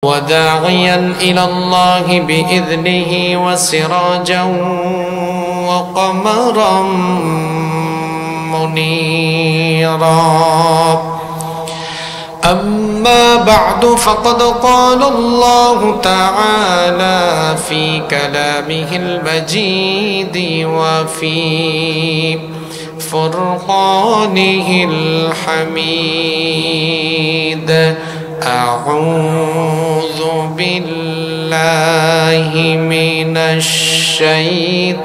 وداعيا إلى الله بإذنه وسراجا وقمرا منيرا أما بعد فقد قال الله تعالى في كلامه المجيد وفي فرقانه الحميد أعوذ بالله من الشيطان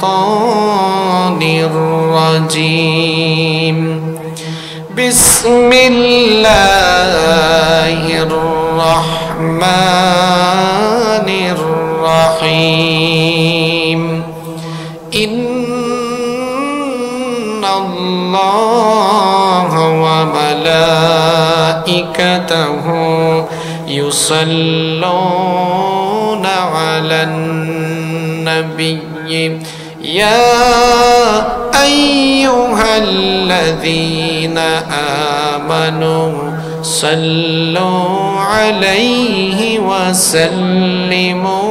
الرجيم بسم الله الرحمن الرحيم إن الله وملائكته يصلون على النبي يا أيها الذين آمنوا صلوا عليه وسلموا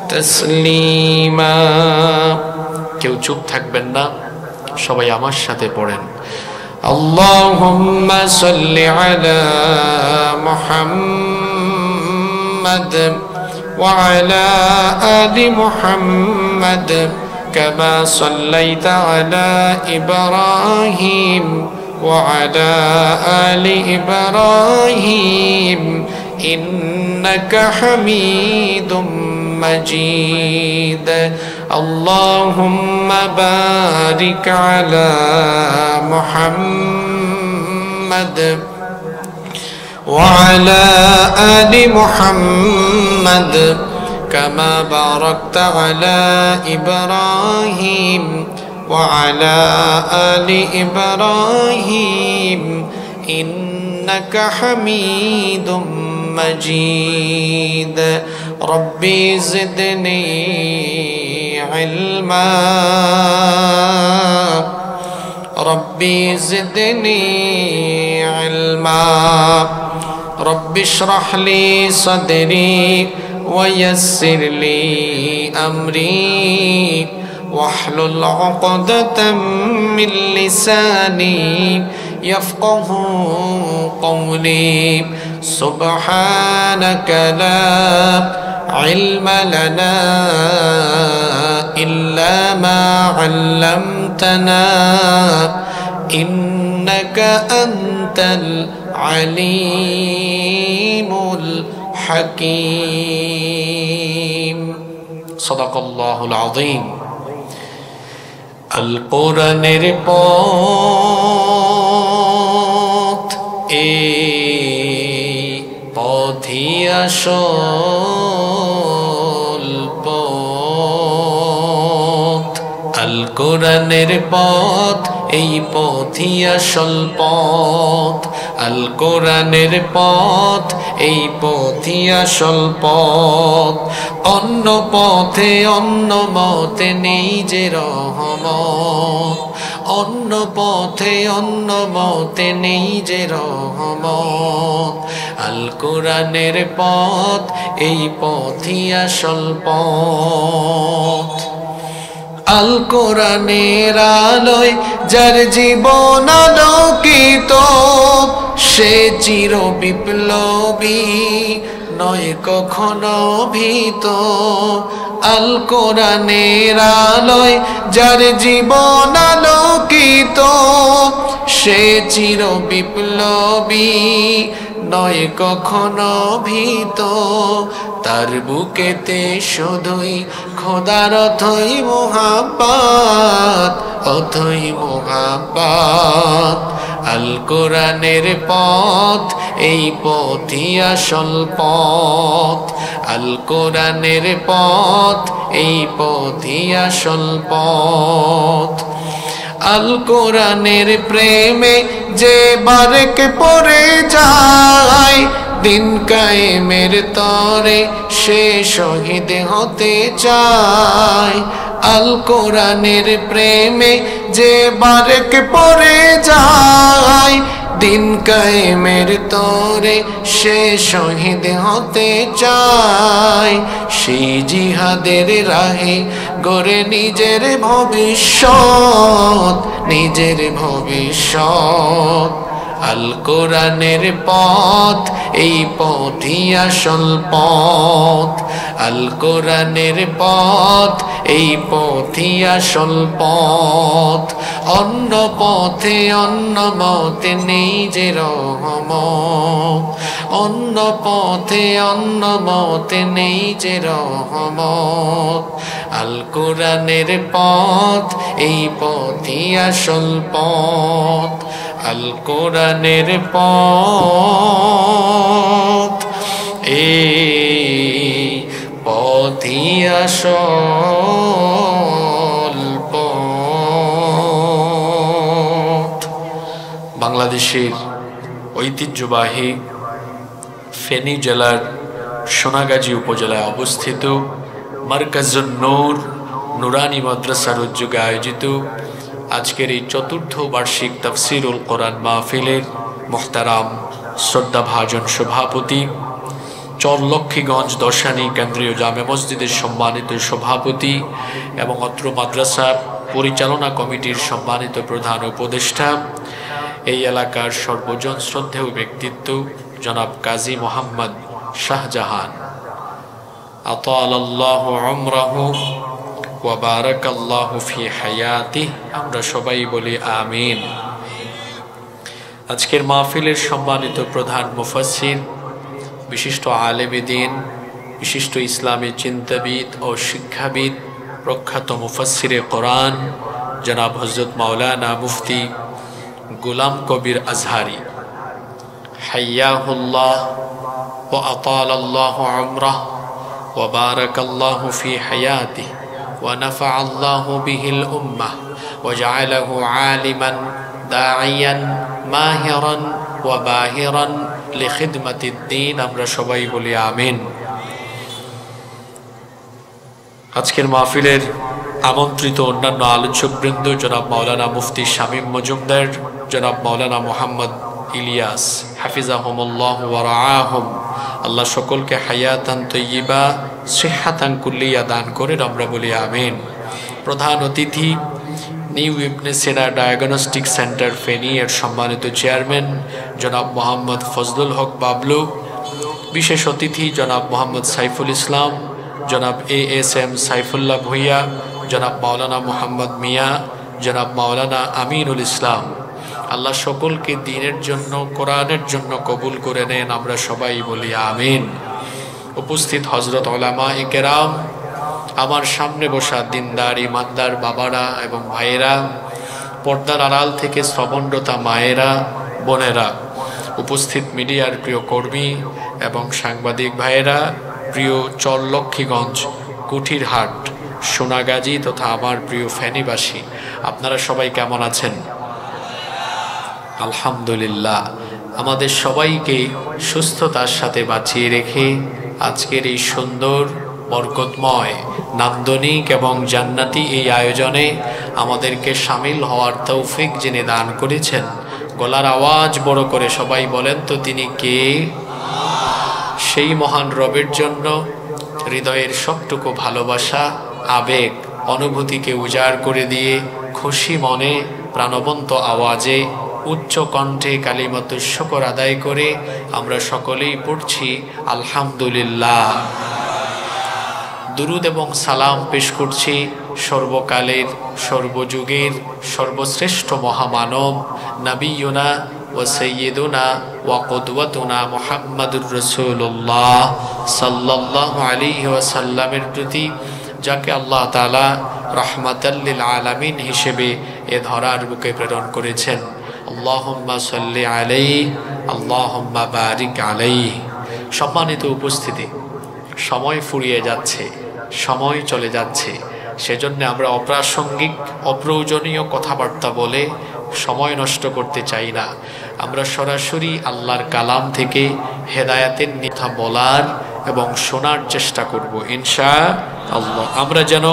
تسليما কেউ চুপ থাকবেন না সবাই আমার সাথে পড়েন اللهم صل على محمد وعلى آل محمد كما صليت على إبراهيم وعلى آل إبراهيم إنك حميد مجيد اللهم بارك على محمد وعلى آل محمد كما باركت على إبراهيم وعلى آل إبراهيم إنك حميد مجيد ربي زدني علما ربي زدني علما رب اشرح لي صدري ويسر لي أمري واحلل عقدة من لساني يفقه قولي سبحانك لا علم لنا إلا ما علمتنا إنك أنت العليم الحكيم صدق الله العظيم القرآن পথ এই পথই আসল পথ আল কোরআনের পথ এই পথই আসল পথ আল কোরআনের পথ এই পথই আসল পথ অন্য পথে অন্য মতে নেই যে রহমত অন্য পথে অন্য মতে নেই যে রহমত আল কোরআনের পথ এই পথই আসল পথ আল কোরআনের আলোয় যার জীবন আলোকিত সে চির বিপ্লবী নয় কখনো ভীত আল কোরআনের আলোয় যার জীবন আলোকিত সে চির বিপ্লবী নয় কখনো ভীত তার বুকেতে শুধুই খোদার অথই মুহাব্বত অথই মুহাব্বত আল কোরআনের পথ এই পথই আসল পথ আল কোরআনের পথ এই পথই আসল পথ আল কোরআনের প্রেমে যে বারেক পড়ে যায় দিন কায়েমের তরে সে শহীদ হতে চায় আল কোরআনের প্রেমে যে বারেক পড়ে যায় দিন কায়েমের তরে সে শহীদ হতে চায়, সেই জিহাদের রাহে গড়ে নিজের ভবিষ্যৎ, নিজের ভবিষ্যৎ। আল কোরআনের পথ, এই পথই আসল পথ। আল কোরআনের পথ, এই পথই আসল পথ। অন্য পথে অন্য মতে নেই যে রহমত, অন্য পথে অন্য মতে নেই যে রহমত। আল কোরআনের পথ, এই পথই আসল পথ। আল কোরআনের পথ, এই পথই আসল পথ। বাংলাদেশের ঐতিহ্যবাহী ফেনী জেলার সোনাগাজী উপজেলায় অবস্থিত মারকাজুন নূর নুরানি মাদ্রাসার উদ্যোগে আয়োজিত আজকের এই চতুর্থ বার্ষিক তাফসিরুল কোরআন মাহফিলের মুহতারাম শ্রদ্ধাভাজন সভাপতি, চরলক্ষ্মীগঞ্জ দর্শানী কেন্দ্রীয় জামে মসজিদের সম্মানিত সভাপতি এবং অত্র মাদ্রাসা পরিচালনা কমিটির সম্মানিত প্রধান উপদেষ্টা, এই এলাকার সর্বজন শ্রদ্ধেয় ব্যক্তিত্ব জনাব কাজী মোহাম্মদ শাহজাহান, আতালাল্লাহু উমরাহু ওয়া বারাকাল্লাহু ফি হায়াতিহি, আমরা সবাই বলি আমিন। আজকের মাহফিলের সম্মানিত প্রধান মুফাসসির, বিশিষ্ট আলেমে দ্বীন, বিশিষ্ট ইসলামী চিন্তাবিদ ও শিক্ষাবিদ, প্রখ্যাত মুফাসসিরে কোরআন জনাব হযরত মাওলানা মুফতি গোলাম কবির আজহারি, হাইয়াহুল্লাহ ওয়া আতালাল্লাহু উমরাহু ওয়া বারাকাল্লাহু ফি হায়াতিহি ওয়া নাফাআল্লাহু বিহিল উম্মাহ ওয়া জাআলাহু আলিমান দাঈয়ান মাহিরান ওয়া বাহিরান লিখিদমাতিদ দ্বীন, আমরা সবাই বলি আমিন। আজকের মাহফিলের আমন্ত্রিত অন্যান্য আলোচকবৃন্দ জনাব মাওলানা মুফতি শামীম মজুমদার, জনাব মাওলানা মোহাম্মদ ইলিয়াস হাফিজাহুমুল্লাহ ওয়া রাআহুম, আল্লাহ সকলকে হায়াতান তয়্যিবা সিহহাতান কুল্লিয়া দান করেন, আমরা বলি আমিন। প্রধান অতিথি নিউ ইবনে সিনা ডায়াগনস্টিক সেন্টার ফেনী এর সম্মানিত চেয়ারম্যান জনাব মোহাম্মদ ফজলুল হক বাবলু, বিশেষ অতিথি জনাব মোহাম্মদ সাইফুল ইসলাম, জনাব ASM সাইফুল্লাহ ভুইয়া, জনাব মাওলানা মোহাম্মদ মিয়া, জনাব মাওলানা আমিনুল ইসলাম, আল্লাহ সকলকে দ্বীনের জন্য কোরআনের জন্য কবুল করে নেন, আমরা সবাই বলি আমিন। উপস্থিত হযরত উলামায়ে কেরাম, আমার সামনে বসা দিনদার ইমানদার বাবারা এবং ভাইয়েরা, পর্দার আড়াল থেকে শ্রবণরতা মায়েরা বোনেরা, উপস্থিত মিডিয়ার প্রিয় কর্মী এবং সাংবাদিক ভাইয়েরা, প্রিয় চরলক্ষ্মীগঞ্জ, কুঠিরহাট, সোনাগাজী তথা আমার প্রিয় ফেনীবাসী, আপনারা সবাই কেমন আছেন? আলহামদুলিল্লাহ। আমাদের সবাইকে সুস্থতার সাথে বাঁচিয়ে রেখে আজকের এই সুন্দর বরকতময় নান্দনিক এবং জান্নাতি এই আয়োজনে আমাদেরকে শামিল হওয়ার তৌফিক যিনি দান করেছেন, গলার আওয়াজ বড় করে সবাই বলেন তো তিনি কে? সেই মহান রবের জন্য হৃদয়ের সবটুকু ভালোবাসা, আবেগ, অনুভূতিকে উজাড় করে দিয়ে খুশি মনে প্রাণবন্ত আওয়াজে উচ্চ কণ্ঠে কালিমাতুশ শুকর আদায় করে আমরা সকলেই পড়ছি আলহামদুলিল্লাহ। দুরুদ এবং সালাম পেশ করছি সর্বকালের, সর্বযুগের সর্বশ্রেষ্ঠ মহামানব নবিয়ুনা ওয়া সাইয়্যিদুনা ওয়া কুদওয়াতুনা মুহাম্মাদুর রাসূলুল্লাহ সাল্লাল্লাহু আলাইহি ওয়াসাল্লামের প্রতি, যাকে আল্লাহ তাআলা রাহমাতাল লিল আলামিন হিসেবে এ ধরার বুকে প্রেরণ করেছেন। আল্লাহুম্মা সাল্লি আলাইহি আল্লাহুম্মা বারিক আলাইহি। সম্মানিত উপস্থিতি, সময় ফুরিয়ে যাচ্ছে, সময় চলে যাচ্ছে, সেজন্য আমরা অপ্রাসঙ্গিক অপ্রয়োজনীয় কথাবার্তা বলে সময় নষ্ট করতে চাই না। আমরা সরাসরি আল্লাহর কালাম থেকে হেদায়াতের কথা বলার এবং শোনার চেষ্টা করব ইনশাআল্লাহ। আমরা যেন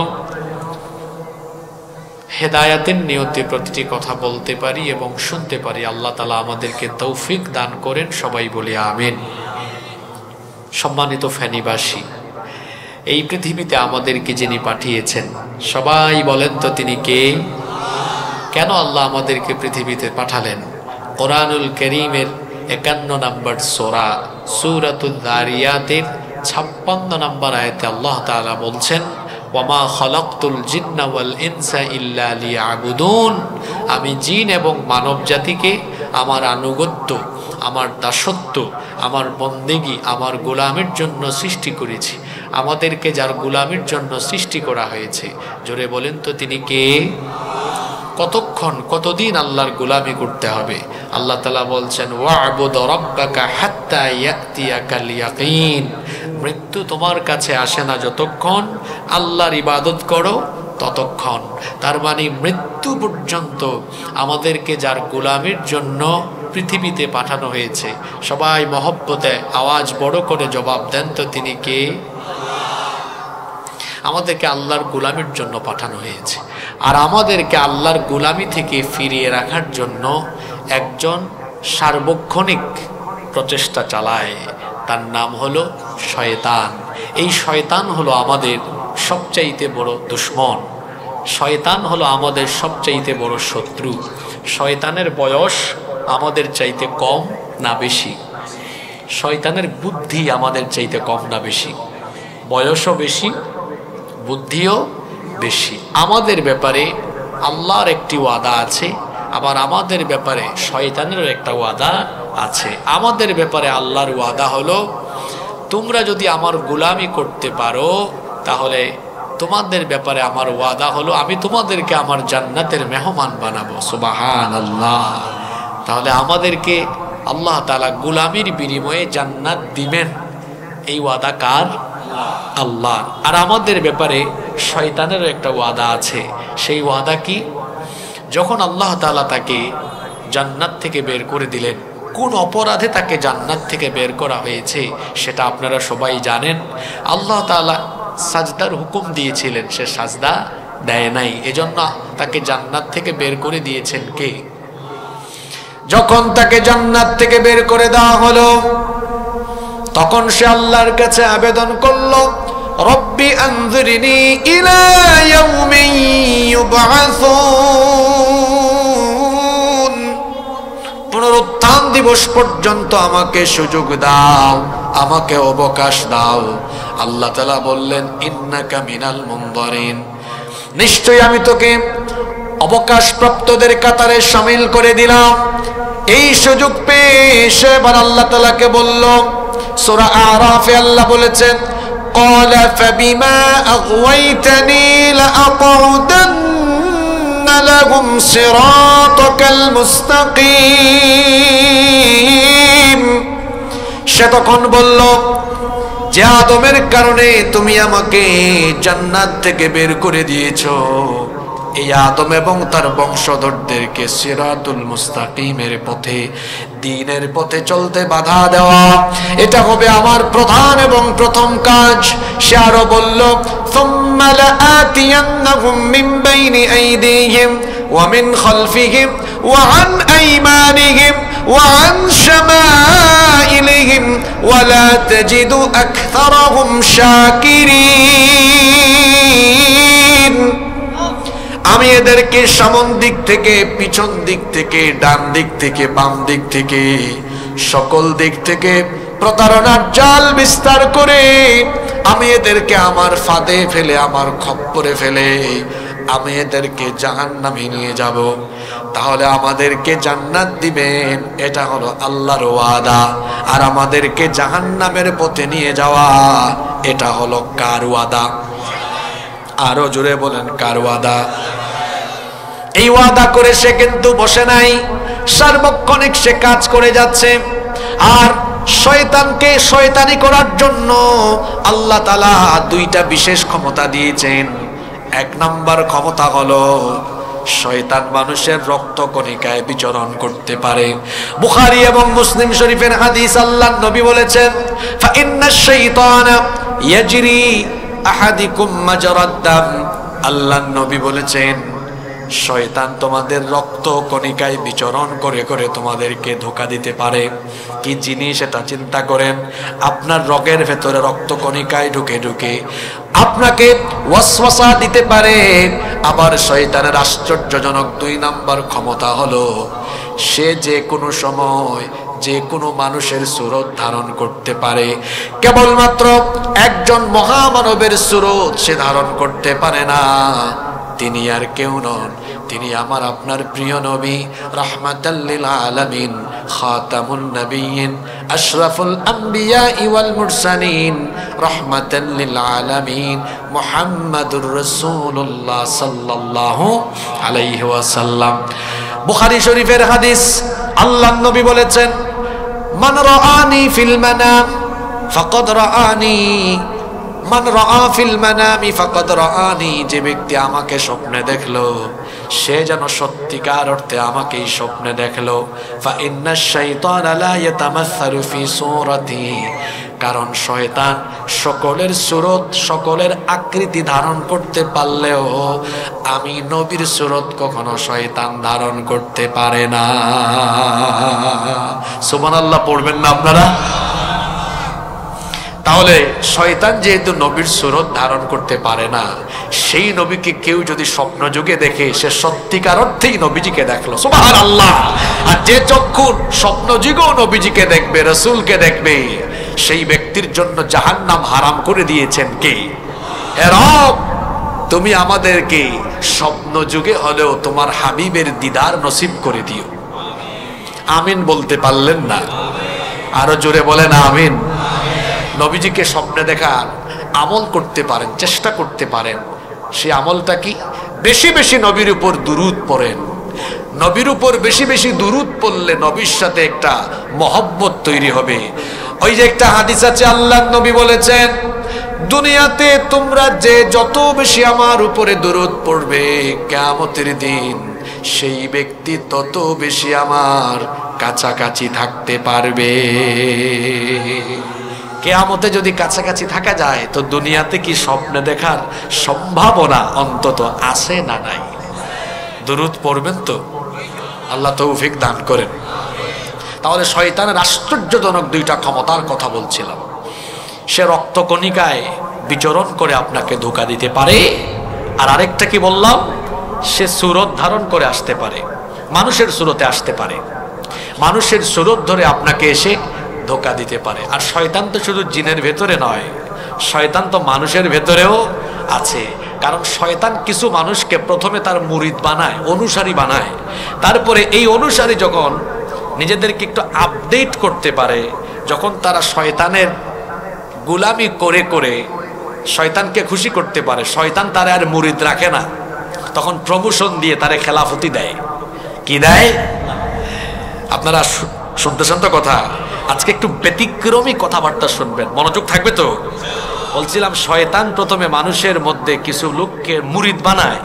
হেদায়াতের নিয়তে প্রতিটি কথা বলতে পারি এবং শুনতে পারি। আল্লাহ তাআলা আমাদেরকে তৌফিক দান করেন, সবাই বলি আমিন। সম্মানিত ফেনীবাসী, এই পৃথিবীতে আমাদেরকে যিনি পাঠিয়েছেন, সবাই বলেন তো তিনি কে? কেন আল্লাহ আমাদেরকে পৃথিবীতে পাঠালেন? কোরআনুল কারীমের 51 নম্বর সূরা সূরাতুল যারিয়াতের 56 নম্বর আয়াতে আল্লাহ তাআলা বলছেন, ওয়ামা খালাকতুল জিন্না ওয়াল ইনসা ইল্লা লিয়াবুদুন, আমি জিন এবং মানব জাতিকে আমার আনুগত্য, আমার দাসত্ব, আমার বন্দেগী, আমার গোলামের জন্য সৃষ্টি করেছি। আমাদেরকে যার গোলামের জন্য সৃষ্টি করা হয়েছে, জোরে বলেন তো তিনি কে? কতক্ষণ, কতদিন আল্লাহর গোলামি করতে হবে? আল্লাহ তাআলা বলছেন, ওয়া'বুদ রাব্বাকা হাত্তা ইয়াতিয়াকাল ইয়াকিন, মৃত্যু তোমার কাছে আসে না যতক্ষণ আল্লাহর ইবাদত করো ততক্ষণ। তার মানে মৃত্যু পর্যন্ত আমাদেরকে যার গোলামির জন্য পৃথিবীতে পাঠানো হয়েছে, সবাই মহব্বতে আওয়াজ বড় করে জবাব দেন তো তিনি কে? আমাদেরকে আল্লাহর গোলামির জন্য পাঠানো হয়েছে। আর আমাদেরকে আল্লাহর গোলামি থেকে ফিরিয়ে রাখার জন্য একজন সার্বক্ষণিক প্রচেষ্টা চালায়, তার নাম হলো শয়তান। এই শয়তান হলো আমাদের সবচাইতে বড় দুশমন, শয়তান হলো আমাদের সবচাইতে বড় শত্রু। শয়তানের বয়স আমাদের চাইতে কম না বেশি? শয়তানের বুদ্ধি আমাদের চাইতে কম না বেশি? বয়সও বেশি, বুদ্ধিও বেশি। আমাদের ব্যাপারে আল্লাহর একটি ওয়াদা আছে, আবার আমাদের ব্যাপারে শয়তানেরও একটা ওয়াদা আছে। আমাদের ব্যাপারে আল্লাহর ওয়াদা হলো, তোমরা যদি আমার গোলামি করতে পারো তাহলে তোমাদের ব্যাপারে আমার ওয়াদা হলো আমি তোমাদেরকে আমার জান্নাতের মেহমান বানাবো। সুবহানাল্লাহ। তাহলে আমাদেরকে আল্লাহ তাআলা গোলামির বিনিময়ে জান্নাত দিবেন, এই ওয়াদা কার? আল্লাহ। আর আমাদের ব্যাপারে শয়তানেরও একটা ওয়াদা আছে। সেই ওয়াদা কি? যখন আল্লাহ তাআলা তাকে জান্নাত থেকে বের করে দিলেন, কোন অপরাধে তাকে জান্নাত থেকে বের করা হয়েছে সেটা আপনারা সবাই জানেন। আল্লাহ তাআলা সাজদার হুকুম দিয়েছিলেন, সে সাজদা দেয় নাই, এজন্য তাকে জান্নাত থেকে বের করে দিয়েছেন কে? যখন তাকে জান্নাত থেকে বের করে দেওয়া হলো, তখন সে আল্লাহর কাছে আবেদন করলো, রব্বি আনজিরনি ইলা ইয়াউমি ইউবআসুন, পুনরুত্থান দিবস পর্যন্ত আমাকে সুযোগ দাও, আমাকে অবকাশ দাও। আল্লাহ তাআলা বললেন, ইন্নাকা মিনাল মুনজারিন, নিশ্চয়ই আমি তোকে অবকাশ প্রাপ্তদের কাতারে শামিল করে দিলাম। এই সুযোগ পেয়ে সে এবার আল্লাহ তাআলাকে বলল, সূরা আরাফে আল্লাহ বলেছেন, ক্বালা ফাবিমা আগওয়াইতানি লাআকউদান্না লাহুম সিরাতাকাল মুস্তাকিম। সে তখন বলল, যে আদমের কারণে তুমি আমাকে জান্নাত থেকে বের করে দিয়েছো, এই আদম এবং তার বংশধরদেরকে সিরাতুল মুস্তাকিমের পথে, দ্বীনের পথে চলতে বাধা দেওয়া, এটা হবে আমার প্রধান এবং প্রথম কাজ। সে আরো বলল, সুম্মা লাআতিয়ান্নাহুম মিন বাইনি আইদিহিম ওয়া মিন খালফিহিম ওয়া আন আইমানিহিম ওয়া আন শামাইলিহিম ওয়া লা তাজিদু আকসারাহুম শাকিরিন। আমি এদেরকে সামন দিক থেকে, পিছন দিক থেকে, ডান দিক থেকে, বাম দিক থেকে, সকল দিক থেকে প্রতারণার জাল বিস্তার করে আমি এদেরকে আমার ফাঁদে ফেলে, আমার খপ্পরে ফেলে আমি এদেরকে জাহান্নামে নিয়ে যাব। তাহলে আমাদেরকে জান্নাত দিবেন, এটা হলো আল্লাহর ওয়াদা। আর আমাদেরকে জাহান্নামের পথে নিয়ে যাওয়া, এটা হলো কার ওয়াদা? আরো জোরে বলেন, কার ওয়াদা? এই ওয়াদা করে সে কিন্তু বসে নাই, সার্বক্ষণিক সে কাজ করে যাচ্ছে। আর শয়তানকে শয়তানি করার জন্য আল্লাহ তাআলা দুইটা বিশেষ ক্ষমতা দিয়েছেন। এক নাম্বার ক্ষমতা হলো শয়তান মানুষের রক্তকণিকায় বিচরণ করতে পারে। বুখারী এবং মুসলিম শরীফের হাদিস, আল্লাহর নবী বলেছেন, ফা ইন্নাশ শাইতানা ইয়াজরি আহাদিকুম মাজরাদ দাম। আল্লাহর নবী বলেছেন, শয়তান তোমাদের রক্ত কণিকায় বিচরণ করে করে তোমাদেরকে ধোঁকা দিতে পারে। কি জিনিস এটা চিন্তা করেন। আপনার রগের ভেতরে রক্ত কণিকায় ঢুকে ঢুকে আপনাকে ওয়াসওয়াসা দিতে পারে। আবার শয়তানের আশ্চর্যজনক 2 নাম্বার ক্ষমতা হলো সে যে কোনো সময় যে কোনো মানুষের সুরত ধারণ করতে পারে। কেবলমাত্র একজন মহামানবের সুরত সে ধারণ করতে পারে না। তিনি আর কেউ নন, তিনি আমার আপনার প্রিয় নবী রাহমাতাল লিল আলামিন, খাতামুন নবিয়্যিন, আশরাফুল আম্বিয়া ওয়াল মুরসালিন, রাহমাতাল লিল আলামিন, মুহাম্মাদুর রাসূলুল্লাহ সাল্লাল্লাহু আলাইহি ওয়াসাল্লাম। বুখারী শরীফের হাদিস, আল্লাহর নবী বলেছেন, মান রাআনি ফিল মানাম ফাকাদ রাআনি, মান রাআ ফিল মানামি ফাকাদ রাআনি, যে ব্যক্তি আমাকে স্বপ্নে দেখলো সে যেন সত্যিকার অর্থে আমাকেই স্বপ্নে দেখলো। ফা ইন্নাশ শাইতানা লা ইয়াতামাসসালু ফি সূরাতি, কারণ শয়তান সকলের সুরত সকলের আকৃতি ধারণ করতে পারলেও আমি নবীর সুরত কখনো শয়তান ধারণ করতে পারে না। সুবহানাল্লাহ পড়বেন না আপনারা? তাহলে শয়তান যেহেতু নবীর সুরত ধারণ করতে পারে না, সেই নবীকে কেউ যদি স্বপ্ন যুগে দেখে সে সত্যিকার অর্থেই নবীজিকে দেখলো। সুবহানাল্লাহ। আর যে চক্ষু স্বপ্ন যুগেও নবীজিকে দেখবে, রাসূলকে দেখবে, সেই ব্যক্তির জন্য জাহান্নাম হারাম করে দিয়েছেন কে? হে রব, তুমি আমাদেরকে স্বপ্ন যুগে হলেও তোমার হাবিবের দিদার নসিব করে দিও। আমিন বলতে পারলেন না? আরো জোরে বলেন আমিন। নবীজিকে স্বপ্নে দেখার আমল করতে পারেন, চেষ্টা করতে পারেন। সেই আমলটা কি? বেশি বেশি নবীর উপর দুরূদ পড়েন। নবীর উপর বেশি বেশি দুরূদ পড়লে নবীর সাথে একটা মহব্বত তৈরি হবে। ওই যে একটা হাদিস আছে, আল্লাহর নবী বলেছেন, দুনিয়াতে তোমরা যে যত বেশি আমার উপরে দুরূদ পড়বে, কিয়ামতের দিন সেই ব্যক্তি তত বেশি আমার কাছাকাছি থাকতে পারবে। কিয়ামতে যদি কাছাকাছি থাকা যায় তো দুনিয়াতে কি স্বপ্নে দেখার সম্ভাবনা অন্তত আছে না নাই? দুরূদ পড়বেন তো? আল্লাহ তৌফিক দান করেন। তাহলে শয়তানের আশ্চর্যজনক 2টা ক্ষমতার কথা বলছিলাম। সে রক্তকণিকায় বিচরণ করে আপনাকে ধোঁকা দিতে পারে। আর আরেকটা কি বললাম? সে সুরত ধারণ করে আসতে পারে, মানুষের সুরতে আসতে পারে, মানুষের সুরত ধরে আপনাকে এসে ধোঁকা দিতে পারে। আর শয়তান তো শুধু জিনের ভেতরে নয়, শয়তান তো মানুষের ভেতরেও আছে। কারণ শয়তান কিছু মানুষকে প্রথমে তার মুরিদ বানায়, অনুসারী বানায়। তারপরে এই অনুসারী যখন নিজেদেরকে একটু আপডেট করতে পারে, যখন তারা শয়তানের গোলামি করে করে শয়তানকে খুশি করতে পারে, শয়তান তারা আর মুরিদ রাখে না, তখন প্রমোশন দিয়ে তারে খেলাফতি দেয়। কি দেয়? আপনারা শুনতেছেন তো কথা? আজকে একটু ব্যতিক্রমী কথাবার্তা শুনবেন, মনোযোগ থাকবে তো? বলছিলাম শয়তান প্রথমে মানুষের মধ্যে কিছু লোককে মুরিদ বানায়,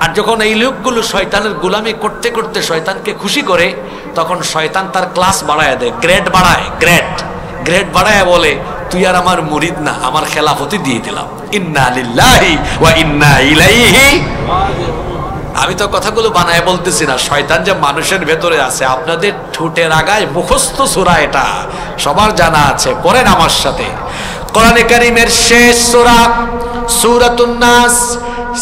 আর যখন এই লোকগুলো শয়তানের গোলামি করতে করতে শয়তানকে খুশি করে, তখন শয়তান তার ক্লাস বাড়ায় দেয়, গ্রেড বাড়ায়, গ্রেড বাড়ায় বলে, তুই আর আমার মুরিদ না, আমার খেলাফতি দিয়ে দিলাম। ইন্না লিল্লাহি ওয়া ইন্না ইলাইহি। আমি তো কথাগুলো বানায় বলতেছি না, শয়তান যে মানুষের ভেতরে আছে। আপনাদের ঠোঁটের আগায় মুখস্থ সূরা, এটা সবার জানা আছে, পড়েন আমার সাথে। কোরআনে কারীমের শেষ সূরা সূরাতুন নাস।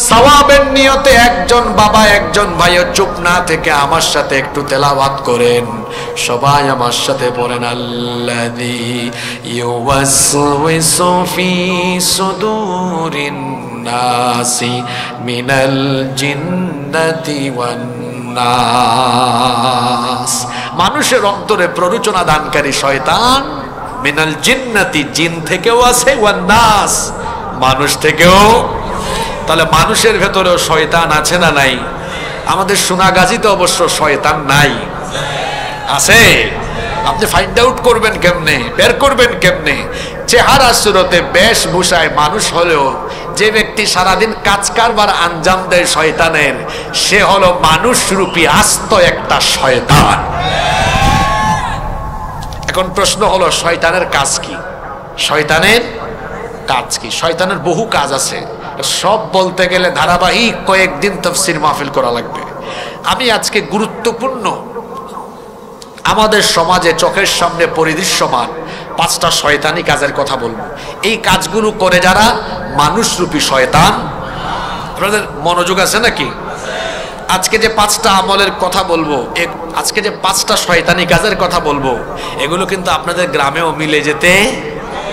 সওয়াবের নিয়তে একজন বাবা একজন ভাইও চুপ না থেকে আমার সাথে একটু তেলাওয়াত করেন। সবাই আমার সাথে পড়েন, আল্লাযী ইউওয়াসওয়িসু ফি সুদুরিন নাসি মিনাল জিন্নাতি ওয়ান নাস। মানুষের অন্তরে প্ররোচনা দানকারী শয়তান মিনাল জিন্নাতি, জিন থেকেও আছে, ওয়ান নাস, মানুষ থেকেও। তাহলে মানুষের ভেতরেও শয়তান আছে না নাই? আমাদের সোনাগাজীতে অবশ্য শয়তান নাই, আছে। আপনি ফাইন্ড আউট করবেন কেমনে, বের করবেন কেমনে? চেহারা সুরতে বেশভূষায় মানুষ হলেও যে ব্যক্তি সারাদিন কাজ কারবার আঞ্জাম দেয় শয়তানের, সে হলো মানুষ রূপী আস্ত একটা শয়তান। এখন প্রশ্ন হলো, শয়তানের কাজ কি? শয়তানের কাজ কি? শয়তানের বহু কাজ আছে। সব বলতে গেলে ধারাবাহিক কয়েকদিন তাফসীর মাহফিল করা লাগবে। আমি আজকে গুরুত্বপূর্ণ আমাদের সমাজে চোখের সামনে পরিদৃশ্যমান 5টা শয়তানি কাজের কথা বলবো। এই কাজগুলো করে যারা মানুষরূপী শয়তান। আপনাদের মনোযোগ আছে নাকি? আজকে যে 5টা আমলের কথা বলবো, আজকে যে 5টা শয়তানি কাজের কথা বলবো, এগুলো কিন্তু আপনাদের গ্রামেও মিলে যেতে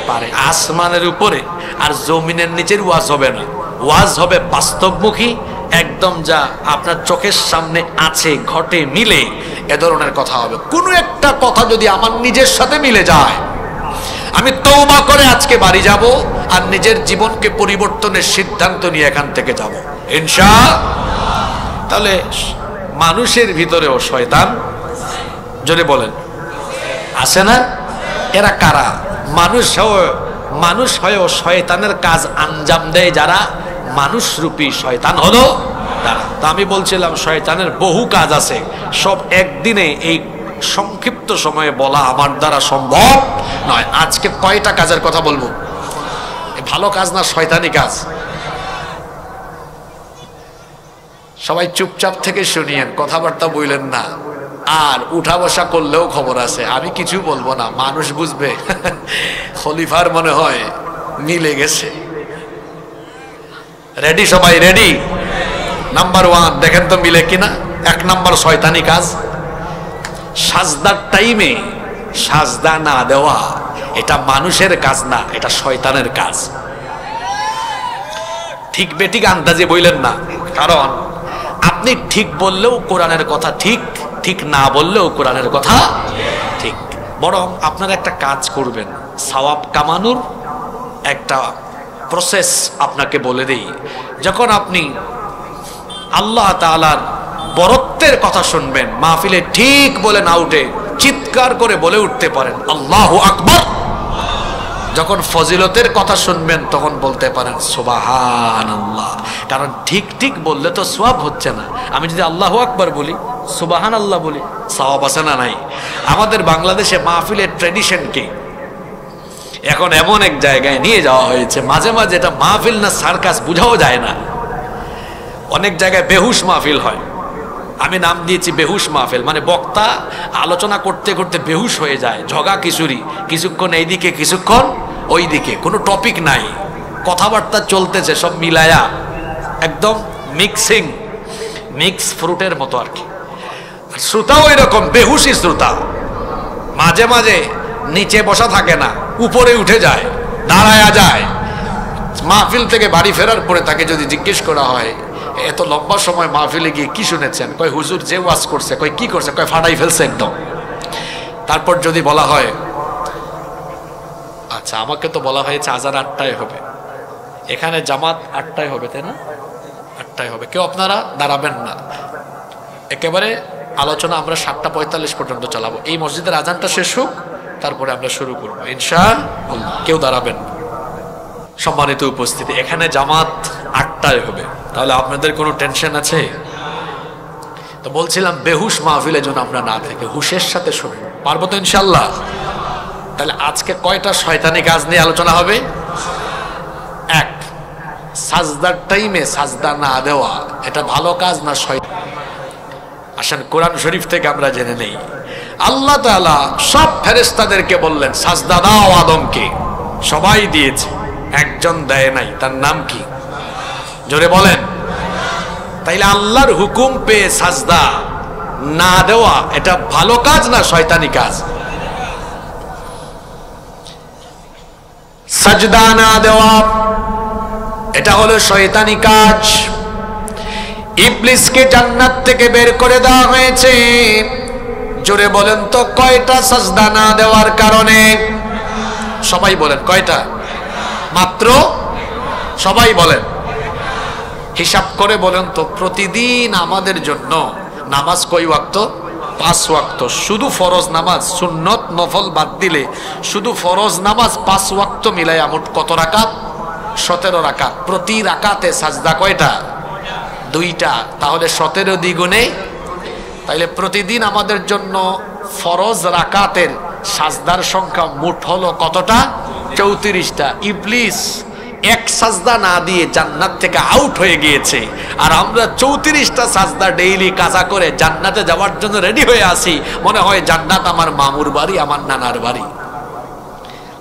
পারে। আসমানের উপরে আর জমিনের নিচের ওয়াজ হবে না, ওয়াজ হবে বাস্তবমুখী, একদম যা আপনার চোখের সামনে আছে, ঘটে, মিলে, এ ধরনের কথা হবে। কোনো একটা কথা যদি আমার নিজের সাথে মিলে যায়, আমি তওবা করে আজকে বাড়ি যাব আর নিজের জীবনকে পরিবর্তনের সিদ্ধান্ত নিয়ে এখান থেকে যাব ইনশাআল্লাহ। তাহলে মানুষের ভিতরেও শয়তান, জোরে বলেন, আছে না? এরা কারা? মানুষ হয়েও শয়তানের কাজ আঞ্জাম দেয় যারা, মানুষরূপী শয়তান হলো তারা। তা আমি বলছিলাম শয়তানের বহু কাজ আছে, সব একদিনে এই সংক্ষিপ্ত সময়ে বলা আমার দ্বারা সম্ভব নয়। আজকে কয়টা কাজের কথা বলবো? ভালো কাজ না শয়তানি কাজ? সবাই চুপচাপ থেকে শুনিয়েন, কথাবার্তা বললেন না, আর উঠা বসা করলেও খবর আছে। আমি কিছু বলবো না, মানুষ বুঝবে। খলিফার মনে হয় মিলে গেছে। রেডি? সবাই রেডি? নাম্বার 1 দেখেন তো মিলে কিনা। 1 নাম্বার শয়তানি কাজ, সাজদার টাইমে সাজদা না দেওয়া। এটা মানুষের কাজ না, এটা শয়তানের কাজ। ঠিক বেঠিক আন্দাজে বললেন না, কারণ আপনি ঠিক বললেও কোরআনের কথা ঠিক, ঠিক না বললেও কোরআনের কথা ঠিক। বরং আপনারা একটা কাজ করবেন, সওয়াব কামানোর একটা প্রসেস আপনাকে বলে দেই। যখন আপনি আল্লাহ তাআলার বরত্বের কথা শুনবেন, মাহফিলে ঠিক বলে না উঠে চিৎকার করে বলে উঠতে পারেন আল্লাহু আকবার। যখন ফজিলতের কথা শুনবেন তখন বলতে পারেন সুবহানাল্লাহ। কারণ ঠিক ঠিক বললে তো সওয়াব হচ্ছে না। আমি যদি আল্লাহু আকবার বলি, সুবহানাল্লাহ বলি, সওয়াব আছে না নাই? আমাদের বাংলাদেশে মাহফিলের ট্র্যাডিশন কি? এখন এমন এক জায়গায় নিয়ে যাওয়া হয়েছে, মাঝে মাঝে এটা মাহফিল না সার্কাস বুঝাও যায় না। অনেক জায়গায় বেহুশ মাহফিল হয়, আমি নাম দিয়েছি বেহুশ মাহফিল। মানে বক্তা আলোচনা করতে করতে বেহুশ হয়ে যায়, ঝগা কিশোরী, কিছুক্ষণ এইদিকে কিছুক্ষণ ওইদিকে, কোনো টপিক নাই, কথাবার্তা চলতেছে সব মিলায়া, একদম মিক্স ফ্রুটের মতো আর কি। শ্রোতাও এরকম বেহুশি শ্রোতা, মাঝে মাঝে নিচে বসা থাকে না, উপরে উঠে যায়, দাঁড়ায়া যায়। মাহফিল থেকে বাড়ি ফেরার পরে তাকে যদি জিজ্ঞেস করা হয় এত লম্বা সময় মাহফিলে গিয়ে কি শুনেছেন, কয় হুজুর যে ওয়াজ করছে, কয় কি করছে, কয় ফাটাই ফেলছে একদম। তারপর যদি বলা হয় আচ্ছা আমাকে তো বলা হয়েছে আজান 8টায় হবে, এখানে জামাত 8টায় হবে, তাই না? 8টায় হবে, কেউ আপনারা দাঁড়াবেন না, একেবারে আলোচনা আমরা 7টা 45 পর্যন্ত চালাবো। এই মসজিদের আজানটা শেষ হোক, তারপরে আমরা শুরু করবো ইনশাআল্লাহ। কেউ দাঁড়াবেন না। সম্মানিত উপস্থিতি, এখানে জামাত 8টায় হবে, তাহলে আপনাদের কোনো টেনশন আছে? তো বলছিলাম বেহুশ মাহফিলে যেন আমরা না থেকে হুশের সাথে শুনবো, পারবো তো ইনশাআল্লাহ? তাহলে আজকে কয়টা শয়তানি কাজ নিয়ে আলোচনা হবে? 1, সাজদার টাইমে সাজদা না দেওয়া, এটা ভালো কাজ না শয়তান? আসেন কোরআন শরীফ থেকে আমরা জেনে নেই। আল্লাহ তাআলা সব ফেরেশতাদেরকে বললেন সাজদা দাও আদমকে, সবাই দিয়েছে, একজন দেয় নাই, তার নাম কি? জোরে বলেন। তাইলে আল্লাহর হুকুম পেয়ে সাজদা না দেওয়া এটা ভালো কাজ না শয়তানি কাজ? সাজদা না দেওয়া এটা হলো শয়তানি কাজ। ইবলিসকে জান্নাত থেকে বের করে দেওয়া হয়েছে, জোরে বলেন তো কয়টা সাজদা না দেওয়ার কারণে? সবাই বলেন কয়টা? মাত্র? সবাই বলেন, হিসাব করে বলেন তো। প্রতিদিন আমাদের জন্য নামাজ কয় ওয়াক্ত? 5 ওয়াক্ত। শুধু ফরজ নামাজ, সুন্নত নফল বাদ দিলে শুধু ফরজ নামাজ 5 ওয়াক্ত মিলায় মোট কত রাকাত? 17 রাকাত। প্রতি রাকাতে সাজদা কয়টা? 2টা। তাহলে 17 দ্বিগুণে, তাইলে প্রতিদিন আমাদের জন্য ফরজ রাকাতের সাজদার সংখ্যা মোট হলো কতটা? 34টা। ইবলিস এক সাজদা না দিয়ে জান্নাত থেকে আউট হয়ে গিয়েছে, আর আমরা 34টা সাজদা ডেইলি কাজা করে জান্নাতে যাওয়ার জন্য রেডি হয়ে আছি। মনে হয় জান্নাত আমার মামুর বাড়ি, আমার নানার বাড়ি।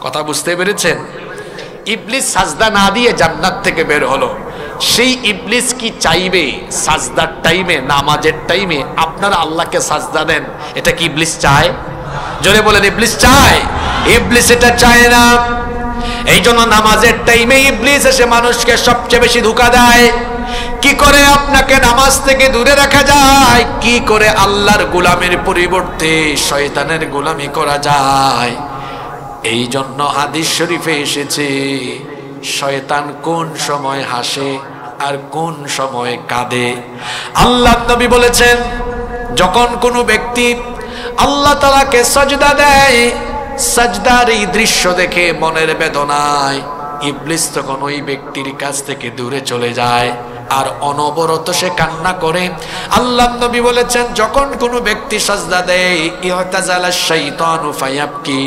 কথা বুঝতে পেরেছেন? ইবলিস সাজদা না দিয়ে জান্নাত থেকে বের হলো। সেই ইবলিস কি চাইবে সাজদার টাইমে, নামাজের টাইমে আপনারা আল্লাহকে সাজদা দেন? এটা কি ইবলিস চায়? জোরে বলেন, ইবলিস চায়? ইবলিস এটা চায় না। এই জন্য নামাজের টাইমে ইবলিস এসে মানুষকে সবচেয়ে বেশি ধোঁকা দেয়। কি করে আপনাকে নামাজ থেকে দূরে রাখা যায়, কি করে আল্লাহর গোলামের পরিবর্তে শয়তানের গোলামি করা যায়। এই জন্য হাদিস শরীফে এসেছে শয়তান কোন সময় হাসে আর কোন সময় কাঁদে। আল্লাহ নবী বলেছেন, যখন কোনো ব্যক্তি আল্লাহ তাআলাকে সাজদা দেয়, সাজদার এই দৃশ্য দেখে মনের বেদনায় ইবলিস তখন ওই ব্যক্তির কাছ থেকে দূরে চলে যায় আর অনবরত সে কান্না করে। আল্লাহ নবী বলেছেন, যখন কোনো ব্যক্তি সাজদা দেয় ইহতাজালা শাইতানু ফায়াবকি,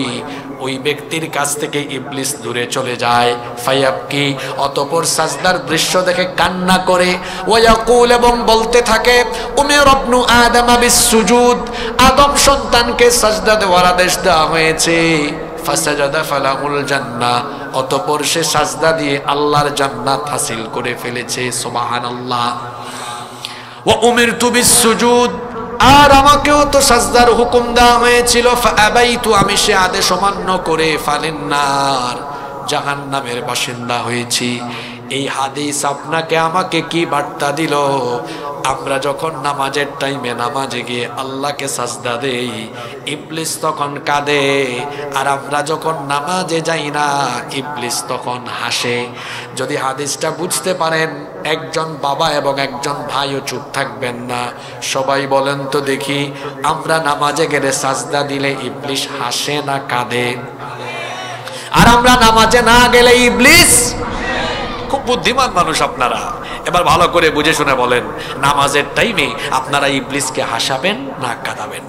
ওই ব্যক্তির কাছ থেকে ইবলিস দূরে চলে যায়। ফায়াবকি, অতঃপর সাজদার দৃশ্য দেখে কান্না করে। ওয়ায়াকুল, এবং বলতে থাকে, উমির ইবনু আদম বিসসুজুদ, আদম সন্তানকে সাজদা দেওয়ার আদেশ দেওয়া হয়েছে। ফাসাজাদা ফালাহুল জান্নাহ, অতঃপর সে সাজদা দিয়ে আল্লাহর জান্নাত হাসিল করে ফেলেছে। সুবহানাল্লাহ। ওয়া উমিরতু বিসসুজুদ, আর আমাকেও তো সাজদার হুকুম দেওয়া হয়েছিল। ফাআবাইতু, আমি সে আদেশ অমান্য করে ফালিন্নার, জাহান্নামের বাসিন্দা হয়েছি। এই হাদিস আপনাকে আমাকে কি বার্তা দিল? আমরা যখন নামাজের টাইমে নামাজে গিয়ে আল্লাহকে সাজদা দেই, ইবলিস তখন কাঁদে, আর আমরা যখন নামাজে যাই না ইবলিস তখন হাসে। যদি হাদিসটা বুঝতে পারেন, একজন বাবা এবং একজন ভাইও চুপ থাকবেন না। সবাই বলেন তো দেখি, আমরা নামাজে গেলে সাজদা দিলে ইবলিস হাসে না কাঁদে? আর আমরা নামাজে না গেলে ইবলিস? খুব বুদ্ধিমান মানুষ আপনারা। এবার ভালো করে বুঝে শুনে বলেন, নামাজের টাইমে আপনারা ইবলিসকে হাসাবেন না কাঁদাবেন?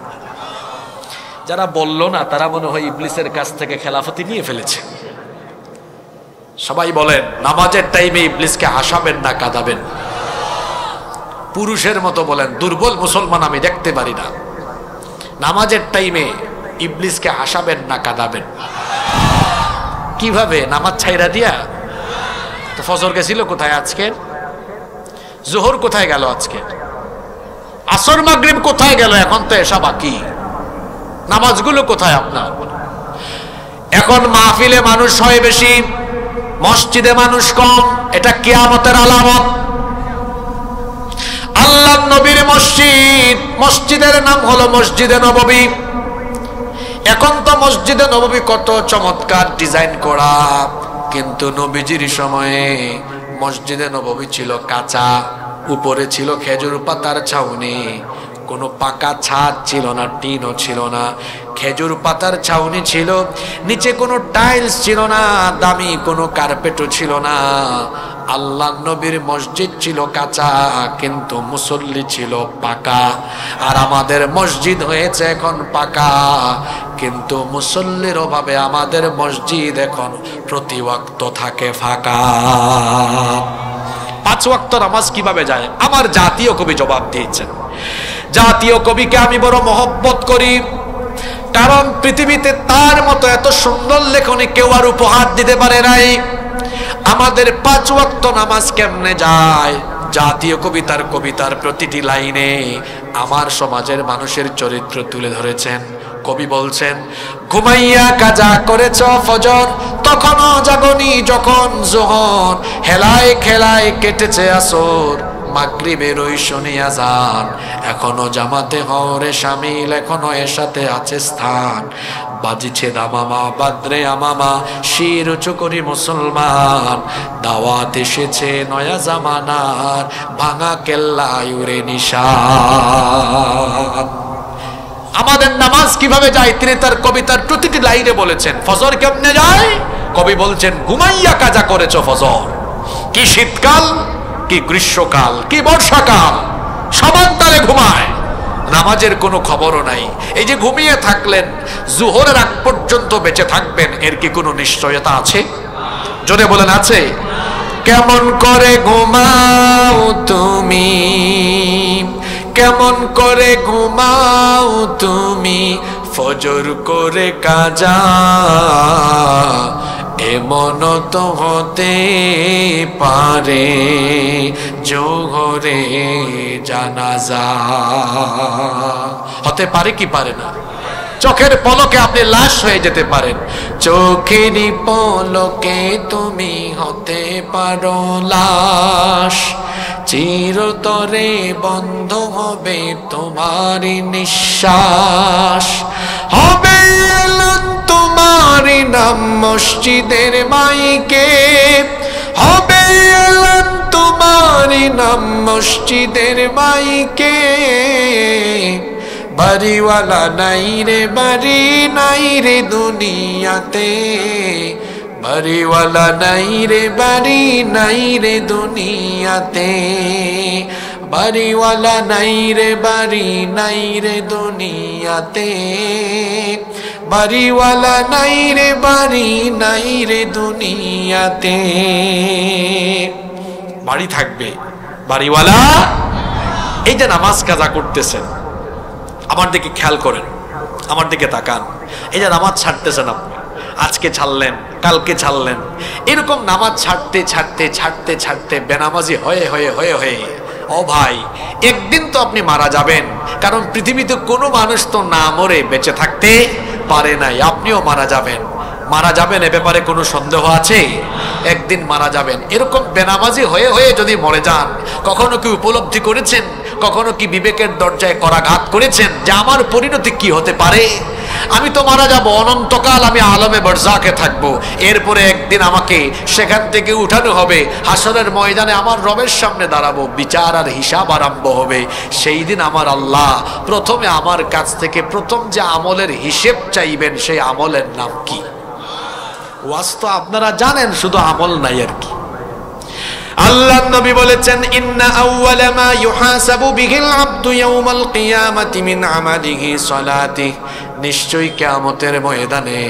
যারা বলল না তারা মনে হয় ইবলিসের কাছ থেকে খেলাফতি নিয়ে ফেলেছে। সবাই বলেন, নামাজের টাইমে ইবলিসকে হাসাবেন না কাঁদাবেন? পুরুষের মতো বলেন, দুর্বল মুসলমান আমি দেখতে পারি না। নামাজের টাইমে ইবলিসকে হাসাবেন না কাঁদাবেন? কিভাবে? নামাজ ছাইরা দিয়া? তো ফজর গেছিল কোথায় আজকে? জোহর কোথায় গেল আজকে? আসর মাগরিব কোথায় গেল? এখন তো এসা বাকি। নামাজগুলো কোথায় আপনার? এখন মাহফিলে মানুষ হয় বেশি, মসজিদে মানুষ কম। এটা কিয়ামতের আলামত। আল্লাহর নবীর মসজিদ, মসজিদের নাম হলো মসজিদে নববী। এখন তো মসজিদে নববী কত চমৎকার ডিজাইন করা, কিন্তু নবীজির সময়ে মসজিদে নববী ছিল কাঁচা, উপরে ছিল খেজুর পাতার ছাউনি, কোনো পাকা ছাদ ছিল না, টিনও ছিল না, খেজুর পাতার ছাউনি ছিল, নিচে কোনো টাইলস ছিল না, দামি কোনো কার্পেটও ছিল না। আল্লাহ নবীর মসজিদ ছিল কাঁচা, কিন্তু মুসল্লি ছিল পাকা। আর আমাদের মসজিদ হয়েছে এখন পাকা, কিন্তু মুসল্লির অভাবে আমাদের মসজিদ এখন প্রতি ওয়াক্ত থাকে ফাঁকা। 5 ওয়াক্ত নামাজ কিভাবে যায়? আমার জাতীয় কবি জবাব দিয়েছেন। জাতীয় কবিকে আমি বড় মহব্বত করি, কারণ পৃথিবীতে তার মতো এত সুন্দর লেখনী কেউ আর উপহার দিতে পারে নাই। আমাদের 5 ওয়াক্ত নামাজ কেমনে যায়? জাতীয় কবিতার প্রতিটি লাইনে আমার সমাজের মানুষের চরিত্র তুলে ধরেছেন। কবি বলছেন, ঘুমাইয়া কাজা করেছ ফজর, তখনও জাগনি যখন যোহর, হেলায় খেলায় কেটেছে আসর, মাগরিবের ওই শুনি আযান, এখনো জামাতে হরে শামিল, এখনো এর সাথে আছে স্থান, বাজিছে দামামা বাদ্রে আমামা, শির উঁচু করি মুসলমান, দাওয়াত এসেছে নয়া জামানার, ভাঙা কেল্লা উড়ে নিশান। আমাদের নামাজ কিভাবে যায় তিনি তার কবিতার প্রতিটি লাইনে বলেছেন। ফজর কেমনে যায়? কবি বলছেন, ঘুমাইয়া কাজা করেছ ফজর। কি শীতকাল, কি গ্রীষ্মকাল, কি বর্ষাকাল, সমান তালে ঘুমায়, নামাজের কোনো খবরও নাই। এই যে ঘুমিয়ে থাকলেন, জোহরের আগ পর্যন্ত বেঁচে থাকবেন, এর কি কোনো নিশ্চয়তা আছে? জোরে বলেন, আছে? কেমন করে ঘুমাও তুমি, কেমন করে ঘুমাও তুমি ফজর করে কাজা, এমন তো হতে পারে জোহরে জানাজা। হতে পারে কি পারে না? চোখের পলকে আপনি লাশ হয়ে যেতে পারেন। চোখেরই পলকে তুমি হতে পারো লাশ, চিরতরে বন্ধ হবে তোমারই নিঃশ্বাস। হবে এলান তোমারই নাম মসজিদের মাইকে, হবে এলান তোমারই নাম মসজিদের মাইকে। বাড়িওয়ালা নাই রে বাড়ি নাই রে দুনিয়াতে, বাড়িওয়ালা নাই রে বাড়ি নাই রে দুনিয়াতে, বাড়িওয়ালা নাই রে বাড়ি নাই রে দুনিয়াতে, বাড়িওয়ালা নাই রে বাড়ি নাই রে দুনিয়াতে। বাড়ি থাকবে, বাড়িওয়ালা। এই যে নামাজ কাজা করতেছেন, আমার দিকে খেয়াল করেন, আমার দিকে তাকান। এই যে নামাজ ছাড়তেছেন আপনি, আজকে ছাড়লেন, কালকে ছাড়লেন, এরকম নামাজ ছাড়তে ছাড়তে ছাড়তে ছাড়তে বেনামাজি হয়ে হয়ে হয়ে হয়ে, ও ভাই একদিন তো আপনি মারা যাবেন। কারণ পৃথিবীতে কোনো মানুষ তো না মরে বেঁচে থাকতে পারে নাই, আপনিও মারা যাবেন। মারা যাবেন এ ব্যাপারে কোনো সন্দেহ আছে? একদিন মারা যাবেন। এরকম বেনামাজি হয়ে হয়ে যদি মরে যান, কখনো কি উপলব্ধি করেছেন, কখনো কি বিবেকের দরজায় করাঘাত করেছেন যে আমার পরিণতি কি হতে পারে? আমি তো মারা যাব, অনন্তকাল আমি আলমে বরজাকে থাকবো, এরপরে একদিন আমাকে সেখান থেকে উঠানো হবে, হাসরের ময়দানে আমার রবের সামনে দাঁড়াবো, বিচার আর হিসাব আরম্ভ হবে। সেই দিন আমার আল্লাহ প্রথমে আমার কাছ থেকে প্রথম যে আমলের হিসেব চাইবেন, সেই আমলের নাম কি? ওয়াজ তো আপনারা জানেন, শুধু আমল নাই আর কি। আল্লাহ নবী বলেছেন, ইন্না আউওয়ালা মা ইউহাসাবু বিহিল আবদু ইয়াউমাল কিয়ামাতি মিন আমালিহি সালাতিহি, নিশ্চয়ই কিয়ামতের ময়দানে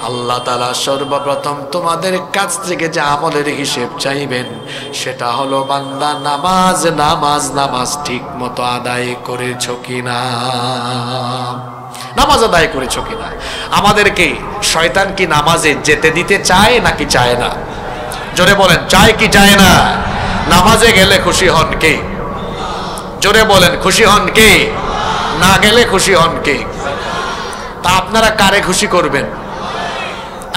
আল্লাহ তাআলা সর্বপ্রথম তোমাদের কাছ থেকে যে আমলের হিসেব চাইবেন সেটা হলো বান্দা নামাজ নামাজ নামাজ ঠিক মতো আদায় করেছো কিনা, নামাজ আদায় করেছো কিনা। আমাদেরকে শয়তান কি নামাজে যেতে দিতে চায় নাকি চায় না? জোরে বলেন, চায় কি চায় না? নামাজে গেলে খুশি হন কে? জোরে বলেন, খুশি হন কে? না গেলে খুশি হন কে? তা আপনারা কারে খুশি করবেন?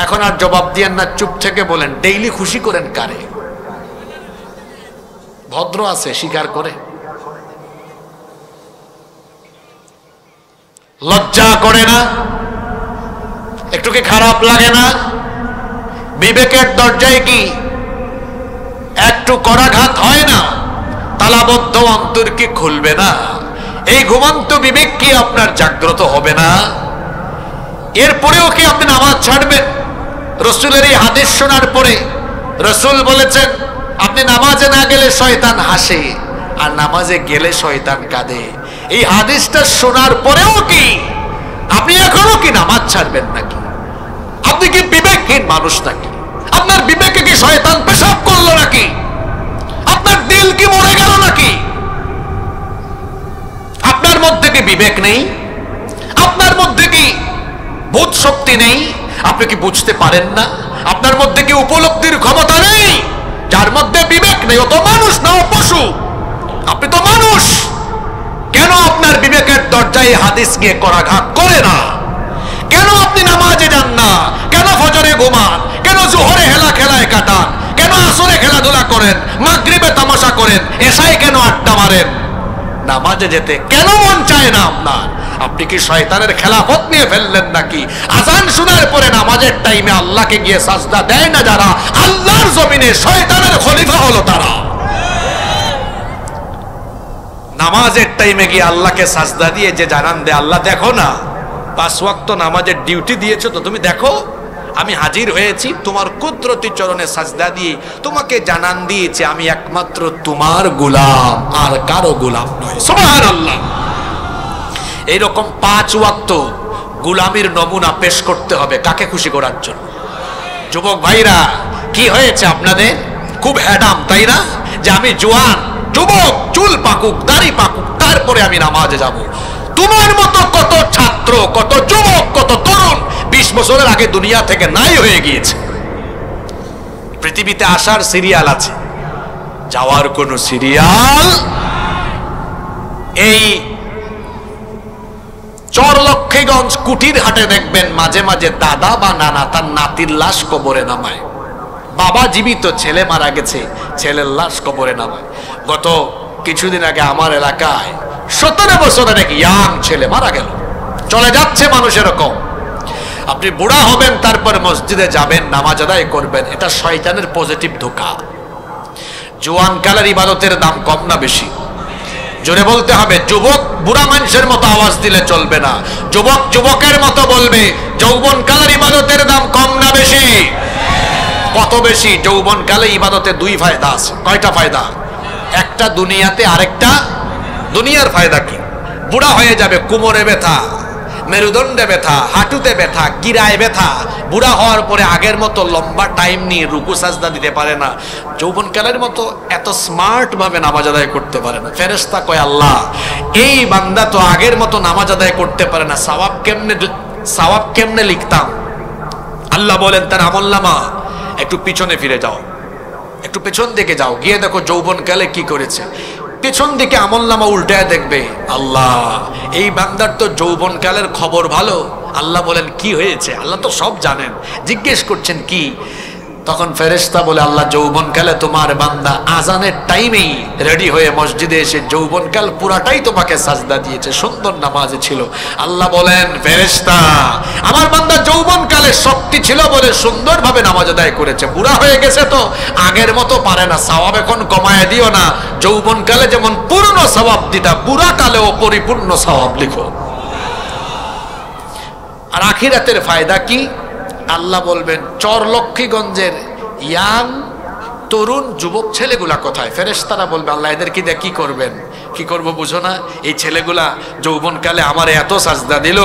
এখন আর জবাব দিয়েন না, চুপ থেকে বলেন ডেইলি খুশি করেন কারে? ভদ্র আছে স্বীকার করে, লজ্জা করে না? একটু কি খারাপ লাগে না? বিবেকের দরজায় কি একটু করাঘাত হয় না? তালাবদ্ধ অন্তর কি খুলবে না? এই ঘুমন্ত বিবেক কি আপনার জাগ্রত হবে না? এরপরেও কি আপনি নামাজ ছাড়বেন? রসুলের এই হাদিস শোনার পরে রসুল বলেছেন, আপনি নামাজে না গেলে শয়তান হাসে আর নামাজে গেলে শয়তান কাঁদে। এই হাদিসটা শোনার পরেও কি আপনি এখনো কি নামাজ ছাড়বেন নাকি? আপনি কি বিবেকহীন মানুষ নাকি? আপনার বিবেকে কি শয়তান পেশাব করলো নাকি? আপনার দিল কি মরে গেল নাকি? আপনার মধ্যে কি বিবেক নেই? আপনার মধ্যে কি বোধ শক্তি নেই? আপনি কি বুঝতে পারেন না? আপনার মধ্যে কি উপলব্ধির ক্ষমতা নেই? যার মধ্যে বিবেক নেই ও তো মানুষ না, ও পশু। আপনি তো মানুষ। কেন আপনার বিবেকের দরজায় হাদিস গিয়ে করাঘাত করে না? কেন আপনি নামাজে যান না? কেন ফজরে ঘুমান? কেন জোহরে হেলা খেলায় কাটান? কেন আসরে খেলাধুলা করেন? মাগরিবে তামাশা করেন? এশায় কেন আড্ডা মারেন? নামাজে যেতে কেন মন চায় না আপনার? আপনি কি শয়তানের খেলাফত নিয়ে ফেললেন নাকি? আজান শোনার পরে নামাজের টাইমে আল্লাহকে গিয়ে সাজদা দেয় না যারা, আল্লাহর জমিনে শয়তানের খলিফা হলো তারা। নামাজের টাইমে গিয়ে আল্লাহকে সাজদা দিয়ে যে জানান দেয়, আল্লাহ দেখো না, 5 ওয়াক্ত নামাজের ডিউটি দিয়েছো তো, তুমি দেখো আমি হাজির হয়েছি তোমার কুদরতি চরণে সাজদা দিয়ে, তোমাকে জানান দিয়েছে আমি একমাত্র তোমার গোলাম, আর কারো গোলাম নয়। সুবহানাল্লাহ। এইরকম 5 ওয়াক্ত গোলামির নমুনা পেশ করতে হবে কাকে খুশি করার জন্য? যুবক ভাইরা, কি হয়েছে আপনাদের? খুব হ্যাডাম, তাই না? যে আমি জোয়ান, যুবক, চুল পাকুক, দাড়ি পাকুক, তারপরে আমি নামাজে যাব। তোমার মতো কত ছাত্র, কত যুবক, কত তরুণ 20 বছরের আগে দুনিয়া থেকে নাই হয়ে গিয়েছে। পৃথিবীতে আসার সিরিয়াল আছে, যাওয়ার কোন সিরিয়াল। এই চরলক্ষ্মীগঞ্জ কুটির হাটে দেখবেন মাঝে মাঝে দাদা বা নানা তার নাতির লাশ কবরে নামায়। বাবা জীবিত, ছেলে মারা গেছে, ছেলের লাশ কবরে নামায়। গত কিছুদিন আগে আমার এলাকায় 17 বছরের এক ইয়াং ছেলে মারা গেল। চলে যাচ্ছে মানুষ এরকম। আপনি বুড়া হবেন, তারপর মসজিদে যাবেন, নামাজ আদায় করবেন, এটা শয়তানের পজিটিভ ধোঁকা। জোয়ান কালের ইবাদতের দাম কম না বেশি? জোরে বলতে হবে। যুবক বুড়া মানুষের মতো আওয়াজ দিলে চলবে না, যুবক যুবকের মতো বলবে। যৌবন কালের ইবাদতের দাম কম না বেশি? কত বেশি? যৌবন কালে ইবাদতে 2 ফায়দা আছে। কয়টা ফায়দা? একটা দুনিয়াতে, আরেকটা দুনিয়ার ফায়দা কি? বুড়া হয়ে যাবে, কোমরে ব্যথা, মেরুদণ্ডে ব্যথা, হাঁটুতে ব্যথা, গিরায় ব্যথা। বুড়া হওয়ার পরে আগের মতো লম্বা টাইম নিয়ে রুকু সাজদা দিতে পারে না, যৌবনকালের মতো এত স্মার্ট ভাবে নামাজ আদায় করতে পারে না। ফেরেশতা কয়, আল্লাহ এই বান্দা তো আগের মতো নামাজ আদায় করতে পারে না, সওয়াব কেমনে লিখতাম? আল্লাহ বলেন, তার আমলনামা একটু পিছনে ফিরে যাও, একটু পেছন দিকে যাও, গিয়ে দেখো যৌবনকালে কি করেছে। পেছন দিকে আমলনামা উল্টায় দেখবে, আল্লাহ এই বান্দার তো যৌবনকালের খবর ভালো। আল্লাহ বলেন, কি হয়েছে? আল্লাহ তো সব জানেন, জিজ্ঞেস করছেন কি? তখন ফেরেশতা বলে, আল্লাহ যৌবনকালে তোমার বান্দা আজানের টাইমেই রেডি হয়ে মসজিদে এসে যৌবনকাল পুরাটাই তোমাকে সাজদা দিয়েছে, সুন্দর নামাজে ছিল। আল্লাহ বলেন, ফেরেশতা আমার বান্দা যৌবনকালে শক্তি ছিল বলে সুন্দরভাবে নামাজ আদায় করেছে, বুড়া হয়ে গেছে তো আগের মতো পারে না, সওয়াব এখন কমায় দিও না। যৌবনকালে যেমন পূর্ণ সওয়াব দিতা, বুড়া কালেও পরিপূর্ণ সওয়াব লিখো। আর আখিরাতের ফায়দা কি? আল্লাহ বলবেন, চরলক্ষ্মীগঞ্জের ইয়াং তরুণ যুবক ছেলেগুলা কোথায়? ফেরেশতারা বলবে, আল্লাহ এদেরকে দিয়ে কি করবেন? কি করব বুঝো না? এই ছেলেগুলা যৌবনকালে আমার এত সাজদা দিল,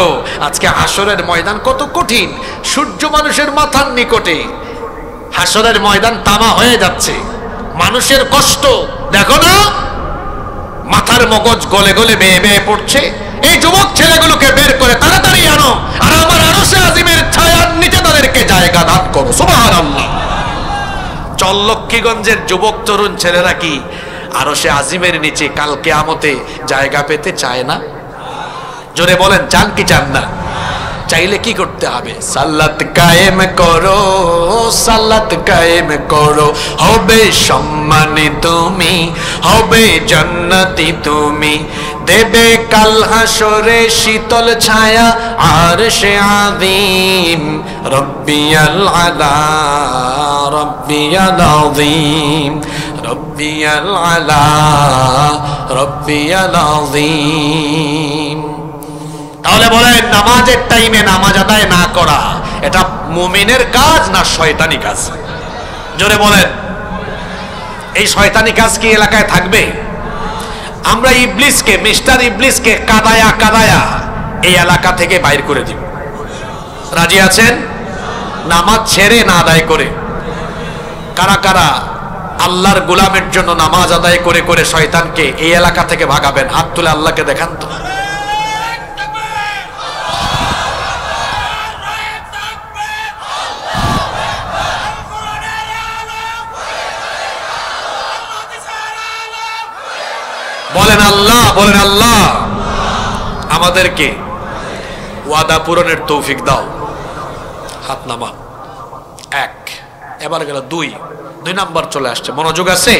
আজকে হাসরের ময়দান কত কঠিন, সূর্য মানুষের মাথার নিকটে, হাসরের ময়দান তামা হয়ে যাচ্ছে, মানুষের কষ্ট দেখো না, মাথার মগজ গলে গলে বেয়ে বেয়ে পড়ছে। এই যুবক ছেলেগুলোকে বের করে তাড়াতাড়ি আনো, আর আমার আরশে আজিমের ছায়ার নিচে তাদেরকে জায়গা দান করো। সুবহানাল্লাহ। চরলক্ষ্মীগঞ্জের যুবক তরুণ ছেলেরা কি আরশে আজিমের নিচে কাল কিয়ামতে জায়গা পেতে চায় না? জোরে বলেন, চান কি চান না? চাইলে কি করতে হবে? সালাত কায়েম করো, সালাত কায়েম করো, হবে সম্মানী তুমি, হবে জান্নাতি তুমি, দেবে কাল হাসরে শীতল ছায়া আরশে আযীম। রব্বিয়াল আলা, রব্বিয়াল আযীম, রব্বিয়াল আলা, রব্বিয়াল আযীম। তাহলে বলেন, নামাজের টাইমে নামাজ আদায় না করা এটা মুমিনের কাজ না শয়তানি কাজ? জোরে বলেন। এই শয়তানি কাজ কি এলাকায় থাকবে? আমরা ইবলিসকে, মিস্টার ইবলিসকে কাদায়া কাদায়া এই এলাকা থেকে বাইর করে দিব। রাজি আছেন? নামাজ ছেড়ে না আদায় করে। কারা কারা আল্লাহর গোলামের জন্য নামাজ আদায় করে করে শয়তানকে এই এলাকা থেকে ভাগাবেন? হাত তুলে আল্লাহকে দেখান তো। বলেন আল্লাহ, বলেন আল্লাহ আমাদেরকে ওয়াদা পূরণের তৌফিক দাও। হাত নামান। 1, এবার গেল 2 নাম্বার চলে আসছে, মনোযোগ আছে?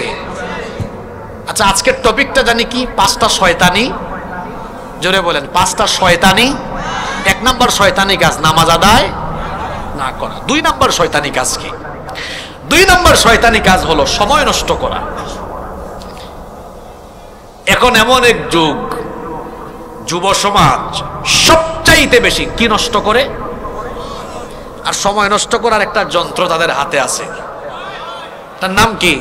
আচ্ছা, আজকের টপিকটা জানি কি? 5টা শয়তানি। জোরে বলেন, 5টা শয়তানি। 1 নাম্বার শয়তানি কাজ নামাজ আদায় না করা। 2 নাম্বার শয়তানি কাজ কি? 2 নাম্বার শয়তানি কাজ হলো সময় নষ্ট করা। এখন এমন এক যুগ, যুব সমাজ সবচাইতে বেশি কি নষ্ট করে? আর সময় নষ্ট করার একটা যন্ত্র তাদের হাতে আছে, তার নাম কি?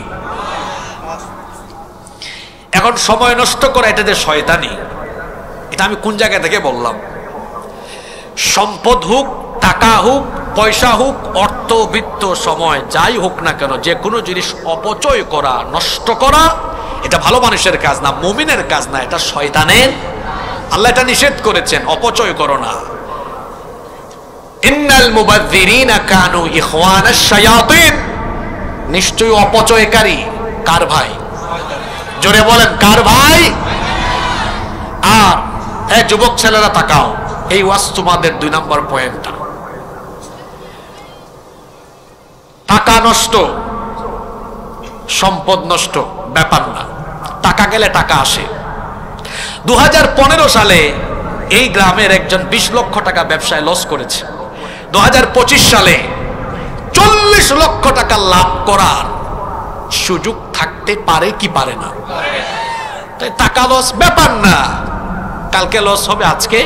এখন সময় নষ্ট করা এটা যে শয়তানি, এটা আমি কোন জায়গা থেকে বললাম? সম্পদ হোক, টাকা হোক, পয়সা হোক, অর্থ, বৃত্ত, সময়, যাই হোক না কেন, যে কোনো জিনিস অপচয় করা, নষ্ট করা, এটা ভালো মানুষের কাজ না, মুমিনের কাজ না, এটা শয়তানের। আল্লাহ এটা নিষেধ করেছেন, অপচয় করো না। ইন্নাল মুবাযযিরিনা কানু ইখওয়ানাশ শায়াতিন, নিশ্চয়ই অপচয়কারী কার ভাই? জোরে বলেন, কার ভাই? আর হ্যাঁ যুবক ছেলেরা তাকাও, এই ওয়াজ তোমাদের 2 নম্বর পয়েন্টটা। টাকা নষ্ট, সম্পদ নষ্ট ব্যাপার না, টাকা গেলে টাকা আসে। 2015 সালে এই গ্রামের একজন 20 লক্ষ টাকা ব্যবসায় লস করেছে। 2025 সালে 40 লক্ষ টাকা লাভ করার সুযোগ থাকতে পারে কি পারে না? তাই টাকা লস ব্যাপার না, কালকে লস হবে, আজকে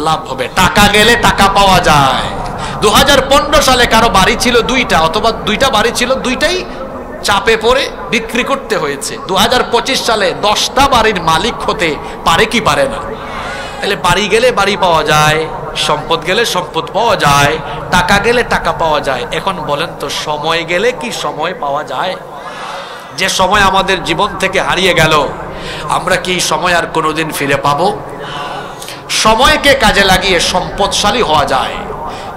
লাভ হবে। টাকা গেলে টাকা পাওয়া যায়। 2015 সালে কারো বাড়ি ছিল 2টা, অথবা 2টা বাড়ি ছিল, 2টাই চাপে পড়ে বিক্রি করতে হয়েছে। 2025 সালে 10টা বাড়ির মালিক হতে পারে কি পারে না? তাহলে বাড়ি গেলে বাড়ি পাওয়া যায়, সম্পদ গেলে সম্পদ পাওয়া যায়, টাকা গেলে টাকা পাওয়া যায়। এখন বলেন তো, সময় গেলে কি সময় পাওয়া যায়? যে সময় আমাদের জীবন থেকে হারিয়ে গেল, আমরা কি সময় আর কোনোদিন ফিরে পাবো? সময়কে কাজে লাগিয়ে সম্পদশালী হওয়া যায়,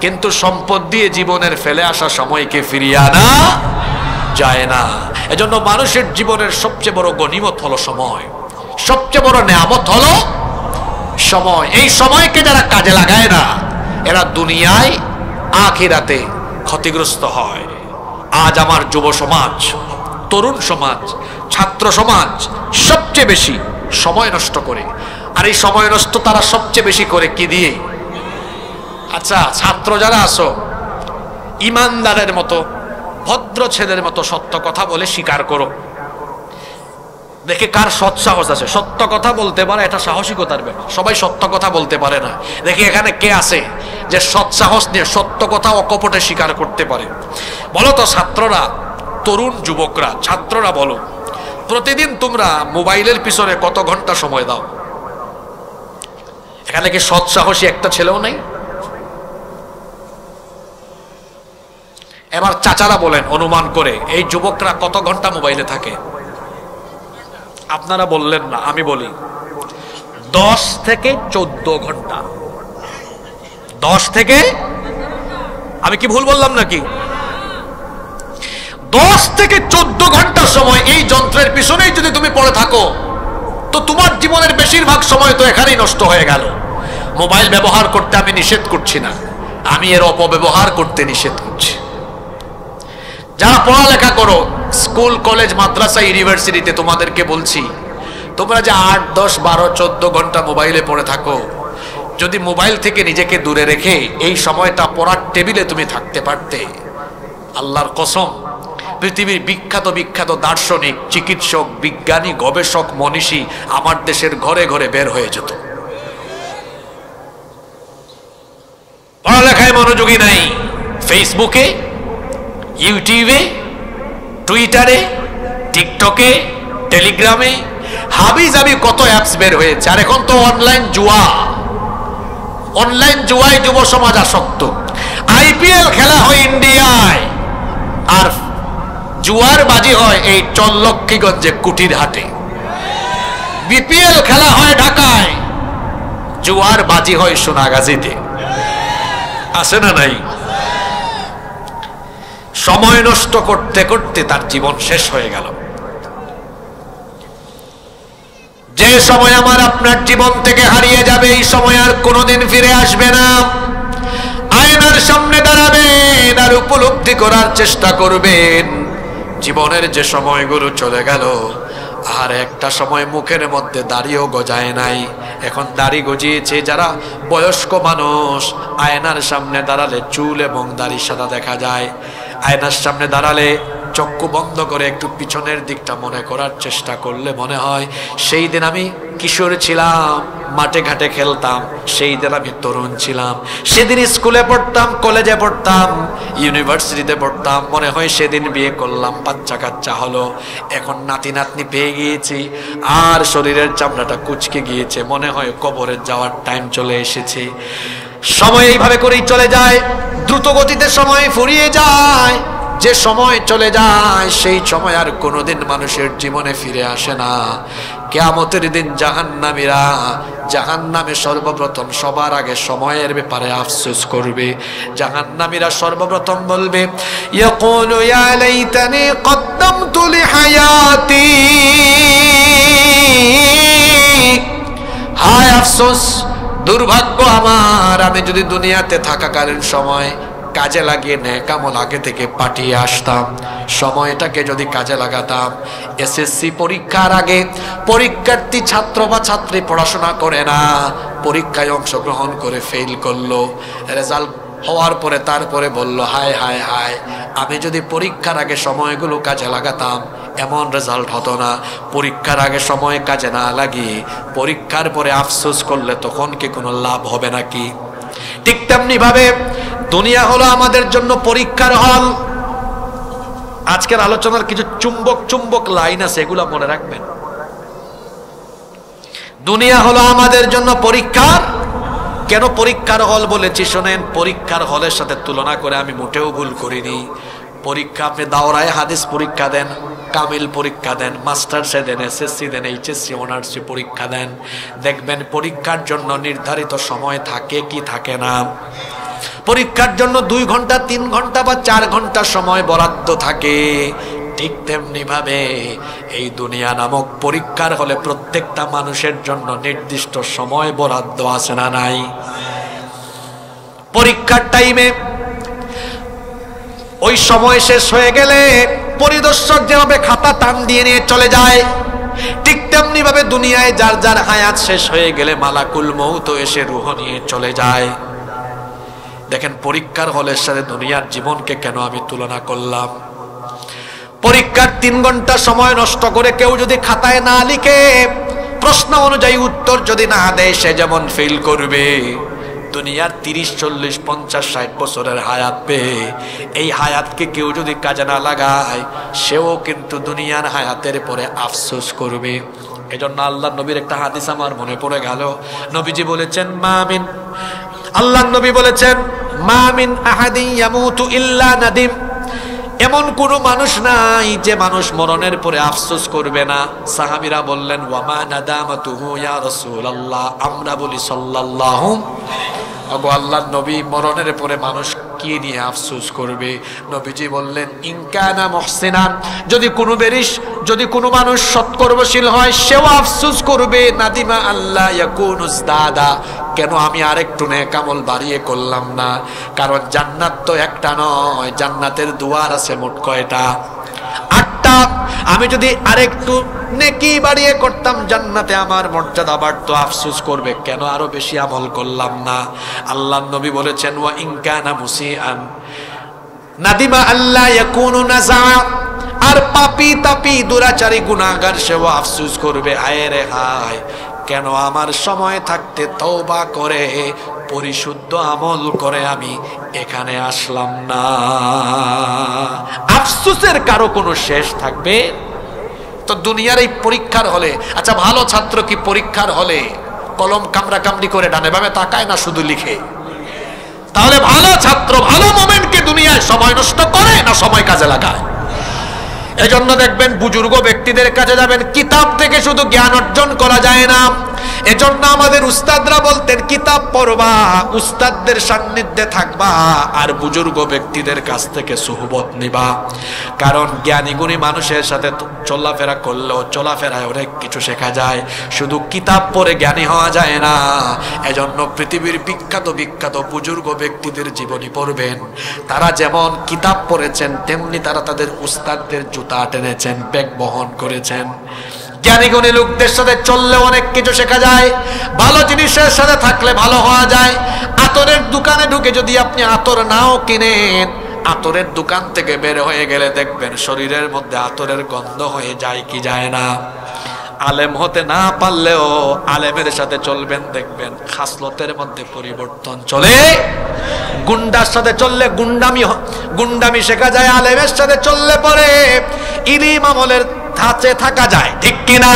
কিন্তু সম্পদ দিয়ে জীবনের ফেলে আসা সময়কে ফিরিয়ে আনা যায় না। এজন্য মানুষের জীবনের সবচেয়ে বড় গনিমত হলো সময়, সবচেয়ে বড় নেয়ামত হলো সময়। এই সময়কে যারা কাজে লাগায় না, এরা দুনিয়ায় আখিরাতে ক্ষতিগ্রস্ত হয়। আজ আমার যুব সমাজ, তরুণ সমাজ, ছাত্র সমাজ সবচেয়ে বেশি সময় নষ্ট করে। আর এই সময় নষ্ট তারা সবচেয়ে বেশি করে কি দিয়ে? আচ্ছা, ছাত্র যারা আছো, ইমানদারের মতো, ভদ্র ছেলের মতো সত্য কথা বলে স্বীকার করো। দেখে কার সৎ সাহস আছে, সত্য কথা বলতে পারে, এটা সাহসিকতার ব্যাপার। সবাই সত্য কথা বলতে পারে না। দেখি এখানে কে আছে যে সৎ সাহস নিয়ে সত্য কথা অকপটে স্বীকার করতে পারে? বলো তো ছাত্ররা, তরুণ যুবকরা, ছাত্ররা বলো, প্রতিদিন তোমরা মোবাইলের পিছনে কত ঘন্টা সময় দাও? এখানে কি সৎ সাহসী একটা ছেলেও নেই? এবার চাচারা বলেন অনুমান করে, এই যুবকরা কত ঘন্টা মোবাইলে থাকে? আপনারা বললেন না, আমি বলি 10 থেকে 14 ঘন্টা। 10 থেকে, আমি কি ভুল বললাম নাকি? 10 থেকে 14 ঘন্টা সময় এই যন্ত্রের পিছনেই যদি তুমি পড়ে থাকো, তো তোমার জীবনের বেশিরভাগ সময় তো এখানেই নষ্ট হয়ে গেল। মোবাইল ব্যবহার করতে আমি নিষেধ করছি না, আমি এর অপব্যবহার করতে নিষেধ করছি। যারা পড়ালেখা করো, স্কুল, কলেজ, মাদ্রাসা, ইউনিভার্সিটিতে, তোমাদেরকে বলছি, তোমরা যে 8, 10, 12, 14 ঘন্টা মোবাইলে পড়ে থাকো, যদি মোবাইল থেকে নিজেকে দূরে রেখে এই সময়টা পড়ার টেবিলে তুমি থাকতে পারতে, আল্লাহর কসম, পৃথিবীর বিখ্যাত বিখ্যাত দার্শনিক, চিকিৎসক, বিজ্ঞানী, গবেষক, মনীষী আমার দেশের ঘরে ঘরে বের হয়ে যেত। পড়ালেখায় মনোযোগী নাই, ফেসবুকে, ইউটিউবে, টুইটারে, টিকটকে, টেলিগ্রামে হাবি জাবি কত অ্যাপস বের হয়েছে। আর এখন তো অনলাইন জুয়া, অনলাইন জুয়ায় যুব সমাজ আসক্ত। আইপিএল খেলা হয় ইন্ডিয়ায়, আর জুয়ার বাজি হয় এই চল্লক্ষীগঞ্জে কুটির হাটে। বিপিএল খেলা হয় ঢাকায়, জুয়ার বাজি হয় সোনাগাজীতে। আছে না নাই? সময় নষ্ট করতে করতে তার জীবন শেষ হয়ে গেল। যে সময় আমার আপনার জীবন থেকে হারিয়ে যাবে, এই সময় আর কোনোদিন ফিরে আসবে না। আয়নার সামনে দাঁড়াবেন আর উপলব্ধি করার চেষ্টা করবেন, জীবনের যে সময়গুলো চলে গেল, আর একটা সময় মুখের মধ্যে দাড়িও গজায় নাই, এখন দাড়ি গজিয়েছে যারা বয়স্ক মানুষ, আয়নার সামনে দাঁড়ালে চুল এবং দাড়ি সাদা দেখা যায়। আয়নার সামনে দাঁড়ালে চক্ষু বন্ধ করে একটু পিছনের দিকটা মনে করার চেষ্টা করলে মনে হয় সেই দিন আমি কিশোর ছিলাম, মাঠে ঘাটে খেলতাম, সেই দিন আমি তরুণ ছিলাম, সেদিন স্কুলে পড়তাম, কলেজে পড়তাম, ইউনিভার্সিটিতে পড়তাম, মনে হয় সেদিন বিয়ে করলাম, বাচ্চা কাচ্চা হলো, এখন নাতি নাতনি পেয়ে গিয়েছি, আর শরীরের চামড়াটা কুচকে গিয়েছে, মনে হয় কবরে যাওয়ার টাইম চলে এসেছে। সময় এইভাবে করেই চলে যায়, দ্রুত গতিতে সময় ফুরিয়ে যায়। যে সময় চলে যায় সেই সময় আর কোনোদিন মানুষের জীবনে ফিরে আসে না। কিয়ামতের দিন জাহান্নামীরা জাহান্নামে সর্বপ্রথম সবার আগে সময়ের ব্যাপারে আফসোস করবে। জাহান্নামীরা সর্বপ্রথম বলবে, ইয়াকুলু ইয়া লাইতানি কদ্দামতু লিহায়াতি, হায় আফসোস, দুর্ভাগ্য আমার, আমি যদি দুনিয়াতে থাকাকালীন সময় কাজে লাগিয়ে নেক আমল আগে থেকে পাঠিয়ে আসতাম, সময়টাকে যদি কাজে লাগাতাম। এসএসসি পরীক্ষার আগে পরীক্ষার্থী ছাত্র বা ছাত্রী পড়াশোনা করে না, পরীক্ষায় অংশগ্রহণ করে ফেল করলো, রেজাল্ট হওয়ার পরে তারপরে বলল, হায় হায় হায়, আমি যদি পরীক্ষার আগে সময়গুলো কাজে লাগাতাম এমন রেজাল্ট হতো না। পরীক্ষার আগে সময় কাজে না লাগিয়ে পরীক্ষার পরে আফসোস করলে তখন কি কোনো লাভ হবে নাকি? ঠিক তেমনি ভাবে দুনিয়া হলো আমাদের জন্য পরীক্ষার হল। আজকের আলোচনার কিছু চুম্বক চুম্বক লাইন আছে, এগুলো মনে রাখবেন। দুনিয়া হলো আমাদের জন্য পরীক্ষার। কেন পরীক্ষার হল বলেছি শোনেন, পরীক্ষার হলের সাথে তুলনা করে আমি মোটেও ভুল করিনি। পরীক্ষা আপনি দাওরায়ে হাদিস পরীক্ষা দেন, কামিল পরীক্ষা দেন, মাস্টার্সে দেন, এসএসসি দেন, এইচএসসি অনার্সে পরীক্ষা দেন, দেখবেন পরীক্ষার জন্য নির্ধারিত সময় থাকে কি থাকে না। পরীক্ষার জন্য 2 ঘন্টা 3 ঘন্টা বা 4 ঘন্টা সময় বরাদ্দ থাকে। ঠিক তেমনি ভাবে এই দুনিয়া নামক পরীক্ষার হলে প্রত্যেকটা মানুষের জন্য নির্দিষ্ট সময় বরাদ্দ আছে না নাই? পরীক্ষার টাইমে ওই সময় শেষ হয়ে গেলে পরিদর্শক যেভাবে খাতা টান দিয়ে নিয়ে চলে যায়, ঠিক তেমনি ভাবে দুনিয়ায় যার যার হায়াত শেষ হয়ে গেলে মালাকুল মউত এসে রূহ নিয়ে চলে যায়। দেখেন পরীক্ষার হলের সাথে দুনিয়ার জীবনকে কেন আমি তুলনা করলাম। পরীক্ষার 3 ঘন্টা সময় নষ্ট করে কেউ যদি খাতায় না লিখে, প্রশ্ন অনুযায়ী উত্তর যদি না দেয়, সে যেমন ফেল করবে। দুনিয়ার 30, 40, 50, 60 বছরের হায়াত পেয়ে এই হায়াতকে কেউ যদি কাজে না লাগায়, সেও কিন্তু দুনিয়ার হায়াতের পরে আফসোস করবে। এজন্য আল্লাহ নবীর একটা হাদিস আমার মনে পড়ে গেল। নবীজি বলেছেন, মামিন, আল্লাহ নবী বলেছেন, মামিন আহাদিন ইয়ামুতু ইল্লা নাদিম, এমন কোন মানুষ নাই যে মানুষ মরণের পরে আফসোস করবে না। সাহাবীরা বললেন, ওয়ামা নাদামাতুহু ইয়া রাসূলুল্লাহ, আমরা বলি সাল্লাল্লাহু, আগো আল্লাহর নবী, মরণের পরে মানুষ কি নিয়ে আফসোস করবে? নবীজি বললেন, ইনকানা মুহসিনান, যদি কোনো মানুষ সৎকর্মশীল হয় সেও আফসোস করবে। নাদিমা আল্লাহ ইয়াকুনুস দাদা, কেন আমি আরেকটু নেক আমল বাড়িয়ে করলাম না? কারণ জান্নাত তো একটা নয়, জান্নাতের দুয়ার আছে মোট কয়টা? 8টা। আমি যদি আরেকটু নেকি বাড়িয়ে করতাম জান্নাতে আমার মর্যাদা বাড়তো, আফসোস করবে কেন আরো বেশি আমল করলাম না। আল্লাহর নবী বলেছেন, ওয়া ইন কানা মুসিআন নাদিমা আল্লাহ ইয়াকুনু নাযা, আর পাপী তাপী দুরাচারী গুনাহগার সেও আফসোস করবে, হায় রে হায়, কেন আমার সময় থাকতে তওবা করে পরিশুদ্ধ আমল করে আমি এখানে আসলাম না। আফসোসের কারো কোনো শেষ থাকবে? তো দুনিয়ার এই পরীক্ষার হলে, আচ্ছা ভালো ছাত্র কি পরীক্ষার হলে কলম কামড়া কামড়ি করে ডানে বামে তাকায় না শুধু লিখে? তাহলে ভালো ছাত্র ভালো মোমেন্টকে দুনিয়ায় সময় নষ্ট করে না সময় কাজে লাগায়? এজন্য দেখবেন বুজুর্গ ব্যক্তিদের কাছে যাবেন, কিতাব থেকে শুধু জ্ঞান অর্জন করা যায় না। এজন্য আমাদের উস্তাদরা বলতেন, কিতাব পড়বা, উস্তাদদের সান্নিধ্যে থাকবা, আর বুজুর্গ ব্যক্তিদের কাছ থেকে সুহবত নিবা। কারণ জ্ঞানী গুণী মানুষের সাথে চলাফেরা করলেও চলাফেরায় অনেক কিছু শেখা যায়, শুধু কিতাব পড়ে জ্ঞানী হওয়া যায় না। এজন্য পৃথিবীর বিখ্যাত বিখ্যাত বুজুর্গ ব্যক্তিদের জীবনী পড়বেন, তারা যেমন কিতাব পড়েছেন তেমনি তারা তাদের উস্তাদদের জুতা টেনেছেন, ব্যাগ বহন করেছেন। জ্ঞানী গুণী লোকদের সাথে চললে অনেক কিছু শেখা যায়, ভালো জিনিসের সাথে থাকলে ভালো হওয়া যায়। আতরের দোকানে ঢুকে যদি আপনি আতর নাও কিনেন, আতরের দোকান থেকে বের হয়ে গেলে দেখবেন শরীরের মধ্যে আতরের গন্ধ হয়ে যায় কি যায় না? আলেম হতে না পারলেও আলেমের সাথে চলবেন, দেখবেন খাসলতের মধ্যে পরিবর্তন চলে। গুন্ডার সাথে চললে গুন্ডামি শেখা যায়, আলেমের সাথে চললে পরে ইলম আমলের ধাঁচে থাকা যায়, ঠিক কিনা?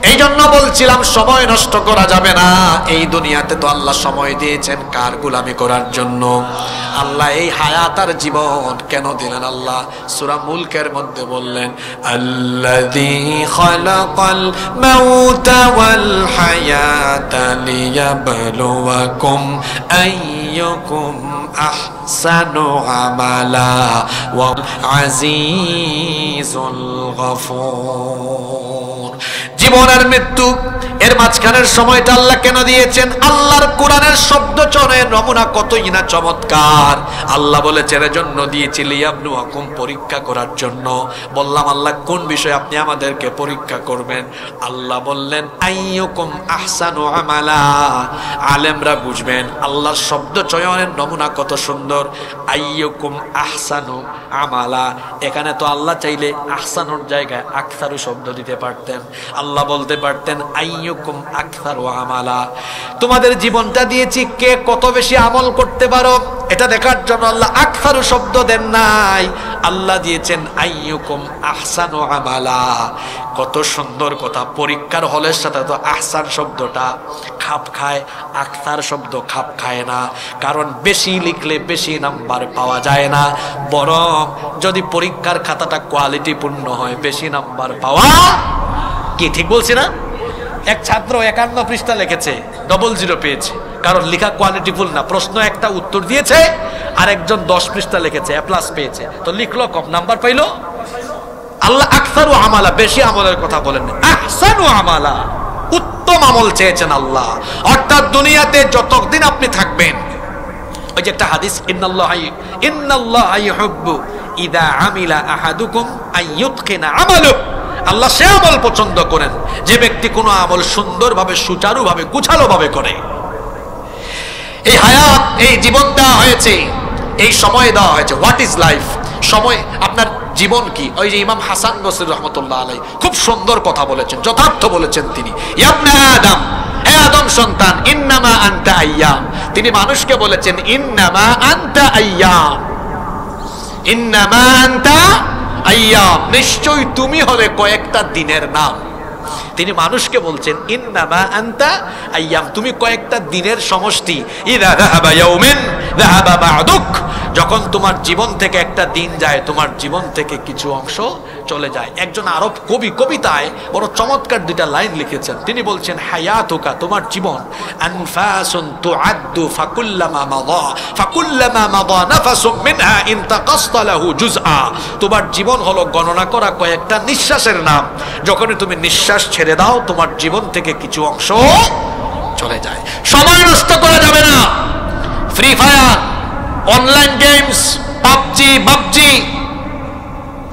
এই জন্য বলছিলাম সময় নষ্ট করা যাবে না। এই দুনিয়াতে তো আল্লাহ সময় দিয়েছেন কার গোলামি করার জন্য। আল্লাহ এই হায়াত আর জীবন কেন দিলেন? আল্লাহ সূরা মুলকের মধ্যে বললেন, আল্লাযী খালাকাল মাউতা ওয়াল হায়াতা লিয়াবলুয়াকুম আইয়ুকুম আহসানু আমালা ওয়াল আজিজুল গফুর। জীবন আর মৃত্যু এর মাঝখানের সময়টা আল্লাহ কেন দিয়েছেন? আল্লাহর কোরআনের শব্দ চয়নের নমুনা কতই না চমৎকার। আল্লাহ বলেছেন এজন্য দিয়েছি লিয়াবলুয়াকুম, পরীক্ষা করার জন্য। বললাম আল্লাহ কোন বিষয়ে আপনি আমাদেরকে পরীক্ষা করবেন? আল্লাহ বললেন আইয়ুকুম আহসানু আমালা। আলেমরা বুঝবেন আল্লাহর শব্দ চয়নের নমুনা কত সুন্দর। আইয়ুকুম আহসানু আমালা, এখানে তো আল্লাহ চাইলে আহসানুর জায়গায় আকসারু শব্দ দিতে পারতেন। আল্লাহ বলতে পারতেন আইয়ুকুম আকসারু আমালা। তোমাদের জীবনটা দিয়েছি কে কত বেশি আমল করতে পারো এটা দেখার জন্য আল্লাহ আকসারু শব্দ দেন নাই, আল্লাহ দিয়েছেন আইয়ুকুম আহসানু আমালা। কত সুন্দর কথা। পরীক্ষার হলের সাথে তো আহসান শব্দটা খাপ খায়, আকসার শব্দ খাপ খায় না। কারণ বেশি লিখলে বেশি নাম্বার পাওয়া যায় না, বরং যদি পরীক্ষার খাতাটা কোয়ালিটিপূর্ণ হয় বেশি নাম্বার পাওয়া কি, ঠিক বলছি না? এক ছাত্র 51 পৃষ্ঠা লিখেছে, 00 পেয়েছে, কারণ লেখা কোয়ালিটিফুল না। প্রশ্ন একটা উত্তর দিয়েছে, আর একজন 10 পৃষ্ঠা লিখেছে, A+ পেয়েছে, তো লিখলো কম, নাম্বার পাইলো। আল্লাহ আকসারু আমালা, বেশি আমলের কথা বলেন, আহসানু আমালা, উত্তম আমল চেয়েছেন আল্লাহ। অর্থাৎ দুনিয়াতে যতদিন আপনি থাকবেন, ওই যে একটা হাদিস, ইন্নাল্লাহা ইউহিব্বু ইযা আমিলা আহাদুকুম আইয়ুতকিনা আমালুহু, আল্লাহ সে আমল পছন্দ করেন যে ব্যক্তি কোনো আমল সুন্দরভাবে, সুচারুভাবে, গুছালোভাবে করে। এই হায়াত, এই জীবন দেওয়া হয়েছে, এই সময় দেওয়া হয়েছে। What is life? সময়, আপনার জীবন কি? ওই যে ইমাম হাসান বসরি রহমতুল্লাহ আলাইহি খুব সুন্দর কথা বলেছেন, যথার্থ বলেছেন তিনি। ইবনে আদম, হে আদম সন্তান, ইন্নামা আনতা আইয়াম। তিনি মানুষকে বলেছেন ইন্নামা আনতা আইয়াম, ইন্নামা আনতা আইয়াম, নিশ্চয়ই তুমি হলে কয়েকটা দিনের নাম। তিনি মানুষকে বলছেন ইন্নামা আনতা আইয়াম, তুমি কয়েকটা দিনের সমষ্টি। ইযা যাহাবা ইয়াউমিন যাহাবা বা'দুক, যখন তোমার জীবন থেকে একটা দিন যায়, তোমার জীবন থেকে কিছু অংশ চলে যায়। একজন আরব কবি কবিতায় বড় চমৎকার দুইটা লাইন লিখেছেন। তিনি বলছেন হায়াতুকা, তোমার জীবন, আনফাসুন তুআদ্দু ফাকুল্লামা মাদা ফাকুল্লামা মাদা নাফাসুম মিনহা ইনতাকাসতা লাহু জুজআ। তোমার জীবন হলো গণনা করা কয়েকটা নিঃশ্বাসের নাম। যখনই তুমি নিঃশ্বাস ছেড়ে দাও, তোমার জীবন থেকে কিছু অংশ চলে যায়। সময় নষ্ট করা যাবে না। Free fire, online games, PUBG,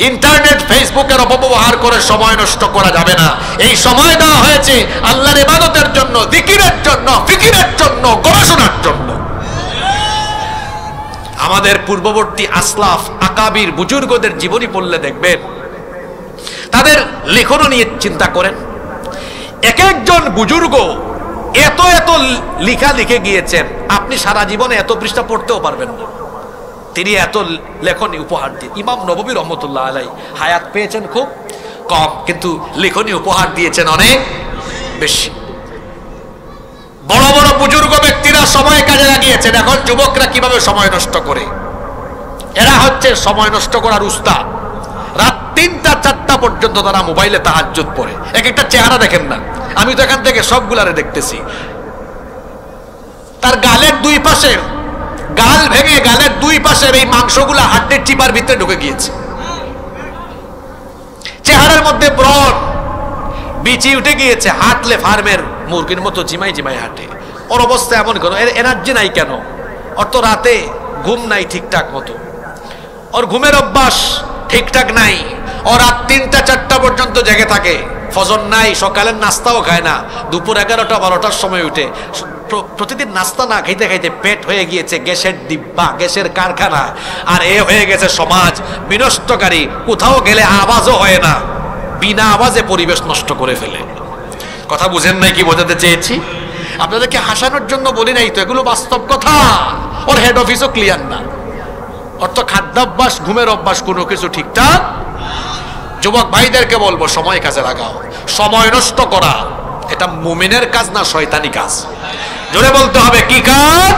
internet, ফেসবুকের অপব্যবহার করে সময় নষ্ট করা যাবে না। এই সময় দেওয়া হয়েছে আল্লাহর ইবাদতের জন্য, জিকিরের জন্য, ফিকিরের জন্য, গবেষণার জন্য। আমাদের পূর্ববর্তী আসলাফ, আকাবির, বুজুর্গদের জীবনী পড়লে দেখবেন, তাদের লেখনও নিয়ে চিন্তা করেন। এক একজন বুজুর্গ এত এত লেখা লিখে গিয়েছেন, আপনি সারা জীবনে এত পৃষ্ঠা পড়তেও পারবেন না। তিনি এত লেখনী উপহার দিয়ে, ইমাম নববী রহমতুল্লাহ আলাইহি হায়াত পেয়েছেন খুব কম, কিন্তু লেখনী উপহার দিয়েছেন অনেক বেশি। বড় বড় বুজুর্গ ব্যক্তিরা সময় কাজে লাগিয়েছেন। এখন যুবকরা কিভাবে সময় নষ্ট করে? এরা হচ্ছে সময় নষ্ট করার উস্তাদ। রাত 3টা 4টা পর্যন্ত তারা মোবাইলে তাহাজ্জুদ পড়ে। এক একটা চেহারা দেখেন না, আমি তো এখান থেকে সবগুলারে দেখতেছি। তার গালের দুই পাশে, গাল ভেঙে গালের দুই পাশের এই মাংসগুলা হাড্ডির চিপার ভিতরে ঢুকে গিয়েছে। চেহারার মধ্যে ব্রণ, বিচি উঠে গিয়েছে, হাঁটলে ফার্মের মুরগির মতো জিমাই জিমাই হাঁটে। ওর অবস্থা এমন কেন? এর এনার্জি নাই কেন? ওর তো রাতে ঘুম নাই ঠিকঠাক মতো, ওর ঘুমের অভ্যাস ঠিকঠাক নাই। ও রাত 3টা 4টা পর্যন্ত জেগে থাকে, ফজর নাই, সকালের নাস্তাও খায় না, দুপুর 11টা 12টার সময় উঠে। প্রতিদিন নাস্তা না খাইতে খাইতে পেট হয়ে গিয়েছে গ্যাসের ডিব্বা, গ্যাসের কারখানা। আর এ হয়ে গেছে সমাজ বিনষ্টকারী, কোথাও গেলে আওয়াজও হয় না, বিনা আওয়াজে পরিবেশ নষ্ট করে ফেলে। কথা বুঝেন নাই কি বোঝাতে চেয়েছি? আপনাদেরকে হাসানোর জন্য বলি নাই তো, এগুলো বাস্তব কথা। ওর হেড অফিসও ক্লিয়ার না, ওর তো খাদ্যাভ্যাস, ঘুমের অভ্যাস, কোনো কিছু ঠিকঠাক যুবক ভাইদেরকে বলবো সময় কাজে লাগাও। সময় নষ্ট করা এটা মুমিনের কাজ না শয়তানি কাজ? জোরে বলতে হবে কি কাজ?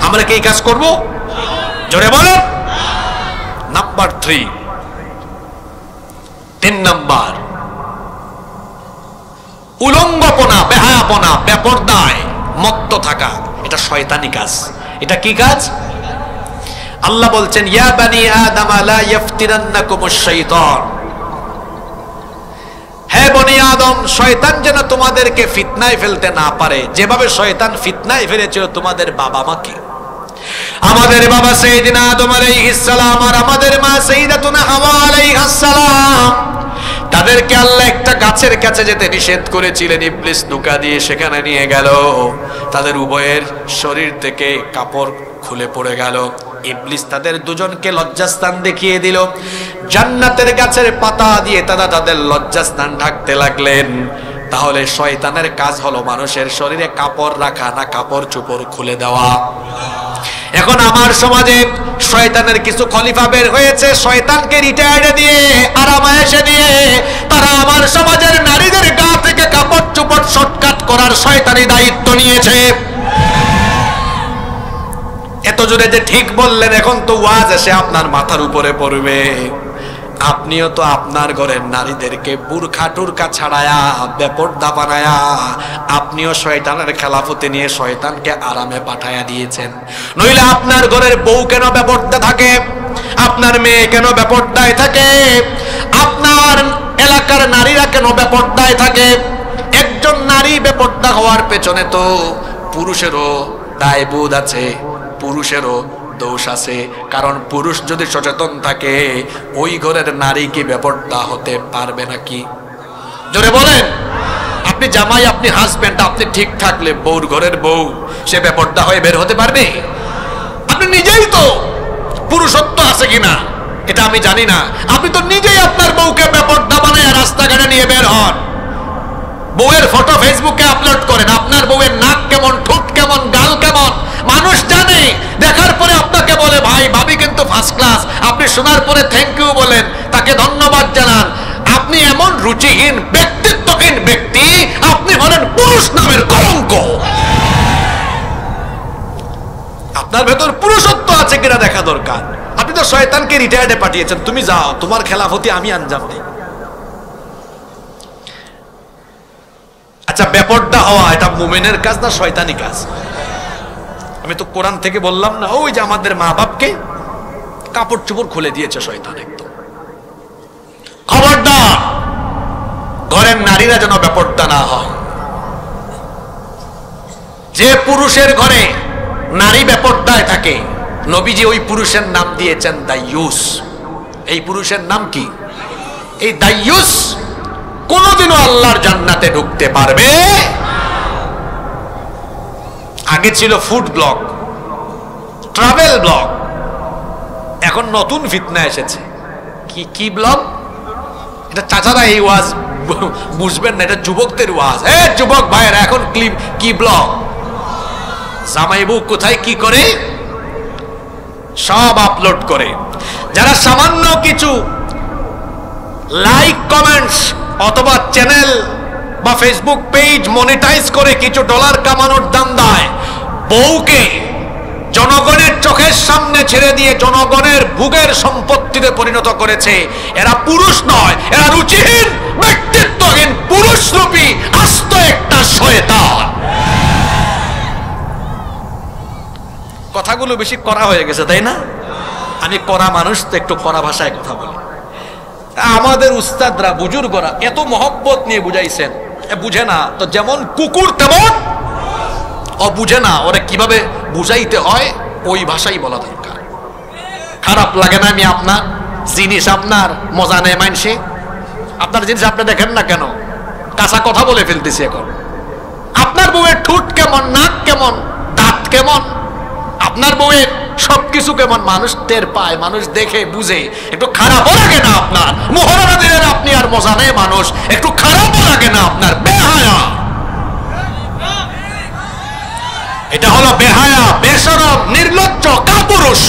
আমরা কি কাজ করব? জোরে বলো। নাম্বার 3 নাম্বার, উলঙ্গপনা, বেহায়াপনা, বেপরদায় মত্ত থাকা, এটা শয়তানি কাজ। এটা কি কাজ? আল্লাহ বলছেন ইয়া বানি আদম লা ইফতিনান্নাকুমুশ শাইতান, হে বনি আদম, শয়তান যেন তোমাদেরকে ফিতনায় ফেলতে না পারে, যেভাবে শয়তান ফিতনায় ফেলেছিল তোমাদের বাবা মাকে। আমাদের বাবা সাইয়েদিনা আদম আলাইহিস সালাম আর আমাদের মা সাইয়্যিদাতুনা হাওয়া আলাইহাস সালাম, তাদেরকে আল্লাহ একটা গাছের কাছে যেতে নিষেধ করেছিলেন। ইবলিস ধোঁকা দিয়ে সেখানে নিয়ে গেল, তাদের উভয়ের শরীর থেকে কাপড় খুলে পড়ে গেল। ইবলিস তাদের দুজনকে লজ্জাস্থান দেখিয়ে দিল। জান্নাতের গাছের পাতা দিয়ে তারা তাদের লজ্জাস্থান ঢাকতে লাগলেন। তাহলে শয়তানের কাজ হলো মানুষের শরীরে কাপড় রাখা, না কাপড় চোপড় খুলে দেওয়া। এখন আমার সমাজে শয়তানের কিছু খলিফা বের হয়েছে, শয়তানকে রিটায়ার্ডে দিয়ে, আরামায়েশে দিয়ে তারা আমার সমাজের নারীদের গা থেকে কাপড় চোপড় শর্টকাট করার শয়তানি দায়িত্ব নিয়েছে। এত জোরে যে ঠিক বললেন, এখন তো ওয়াজ এসে আপনার মাথার উপরে পড়বে। আপনিও তো আপনার ঘরের নারীদেরকে বুরখা টুরখা ছাড়ায়া, বেপরদা বানায়া, আপনিও শয়তানের খেলাফতে নিয়ে শয়তানকে আরামে পাঠায়া দিয়েছেন। নইলে আপনার ঘরের বউ কেন বেপরদা থাকে? আপনার মেয়ে কেন বেপরদায় থাকে? আপনার এলাকার নারীরা কেন বেপরদায় থাকে? একজন নারী বেপরদা হওয়ার পেছনে তো পুরুষেরও দায়বোধ আছে, পুরুষেরও দোষ আছে। কারণ পুরুষ যদি সচেতন থাকে, ওই ঘরের নারী কি বেপরদা হতে পারবে নাকি? জোরে বলেন। আপনি জামাই, আপনি হাজবেন্ড, আপনি ঠিক থাকলে বউর ঘরের বউ সে বেপরদা হয়ে বের হতে পারবে? আপনি নিজেই তো, পুরুষত্ব আছে কিনা এটা আমি জানি না, আপনি তো নিজেই আপনার বউকে বেপরদা বানায় রাস্তাঘাটে নিয়ে বের হন। বউয়ের ফটো ফেসবুকে আপলোড করেন, আপনার বউয়ের নাক কেমন, ঠোঁট কেমন, গাল কেমন মানুষ জানে। দেখার পরে আপনাকে বলে ভাই ভাবি কিন্তু ফার্স্ট ক্লাস, আপনি শোনার পরে থ্যাংক ইউ বলেন, তাকে ধন্যবাদ জানান। আপনি এমন রুচিহীন, ব্যক্তিত্বহীন ব্যক্তি, আপনি হলেন পুরুষ নামের কলঙ্ক। আপনার ভেতর পুরুষত্ব আছে কিনা দেখা দরকার। আপনি তো শয়তানকে রিটায়ার্ডে পাঠিয়েছেন, তুমি যাও, তোমার খেলাফতি আমি আঞ্জাম দিই। আচ্ছা, বেপরদা হওয়া এটা মুমিনের কাজ না শয়তানি কাজ? আমি তো কোরআন থেকে বললাম না, ওই যে আমাদের মা বাপকে কাপড় চোপড় খুলে দিয়েছে শয়তান একদম। খবরদার, ঘরের নারীরা যেন বেপরদা না হয়। যে পুরুষের ঘরে নারী বেপরদায় থাকে, নবীজি ওই পুরুষের নাম দিয়েছেন দাইয়ুস। এই পুরুষের নাম কি? এই দাইয়ুস কোনদিনও আল্লাহর জান্নাতে ঢুকতে পারবে। আগে ছিল ফুড ব্লগ, ট্রাভেল ব্লগ, এখন নতুন ফিতনা এসেছে। কি কি ব্লগ? এটা চাচারা এই ওয়াজ বুঝবেন না, এটা যুবকদের ওয়াজ। যুবক ভাইয়েরা, এখন ক্লিপ কি ব্লগ, জামাইবু কোথায় কি করে সব আপলোড করে। যারা সামান্য কিছু লাইক, কমেন্টস অথবা চ্যানেল বা ফেসবুক পেজ মনিটাইজ করে কিছু ডলার কামানোর দান্দায় বউকে জনগণের চোখের সামনে ছেড়ে দিয়ে জনগণের ভোগের সম্পত্তিতে পরিণত করেছে, এরা পুরুষ নয়, এরা রুচিহীন, ব্যক্তিত্বহীন, পুরুষরূপী আস্ত একটা শয়তান। কথাগুলো বেশি কড়া হয়ে গেছে, তাই না? আমি কড়া মানুষ তো, একটু কড়া ভাষায় কথা বলি। আমাদের উস্তাদরা, বুজুর্গরা এত মহব্বত নিয়ে বুঝাইছেন, বুঝে না তো যেমন কুকুর তেমন ও বুঝে না, ওরা কিভাবে বুঝাইতে হয় ওই ভাষাই বলা দরকার। খারাপ লাগে না? আমি আপনার জিনিস আপনার মজা নেয় মানসে, আপনার জিনিস আপনি দেখেন না কেন? কাঁচা কথা বলে ফেলতেছি এখন। আপনার বউয়ের ঠোঁট কেমন, নাক কেমন, দাঁত কেমন, আপনার বউয়ের সবকিছু কেমন মানুষ টের পায়, মানুষ দেখে বুঝে। একটু খারাপও লাগে না আপনার? মোহরানা দিলেন আপনি আর মজা নেই মানুষ, একটু খারাপও লাগে না আপনার? বেহায়া, এটা হলো বেহায়া, বেশরম, নির্লজ্জ, কাপুরুষ।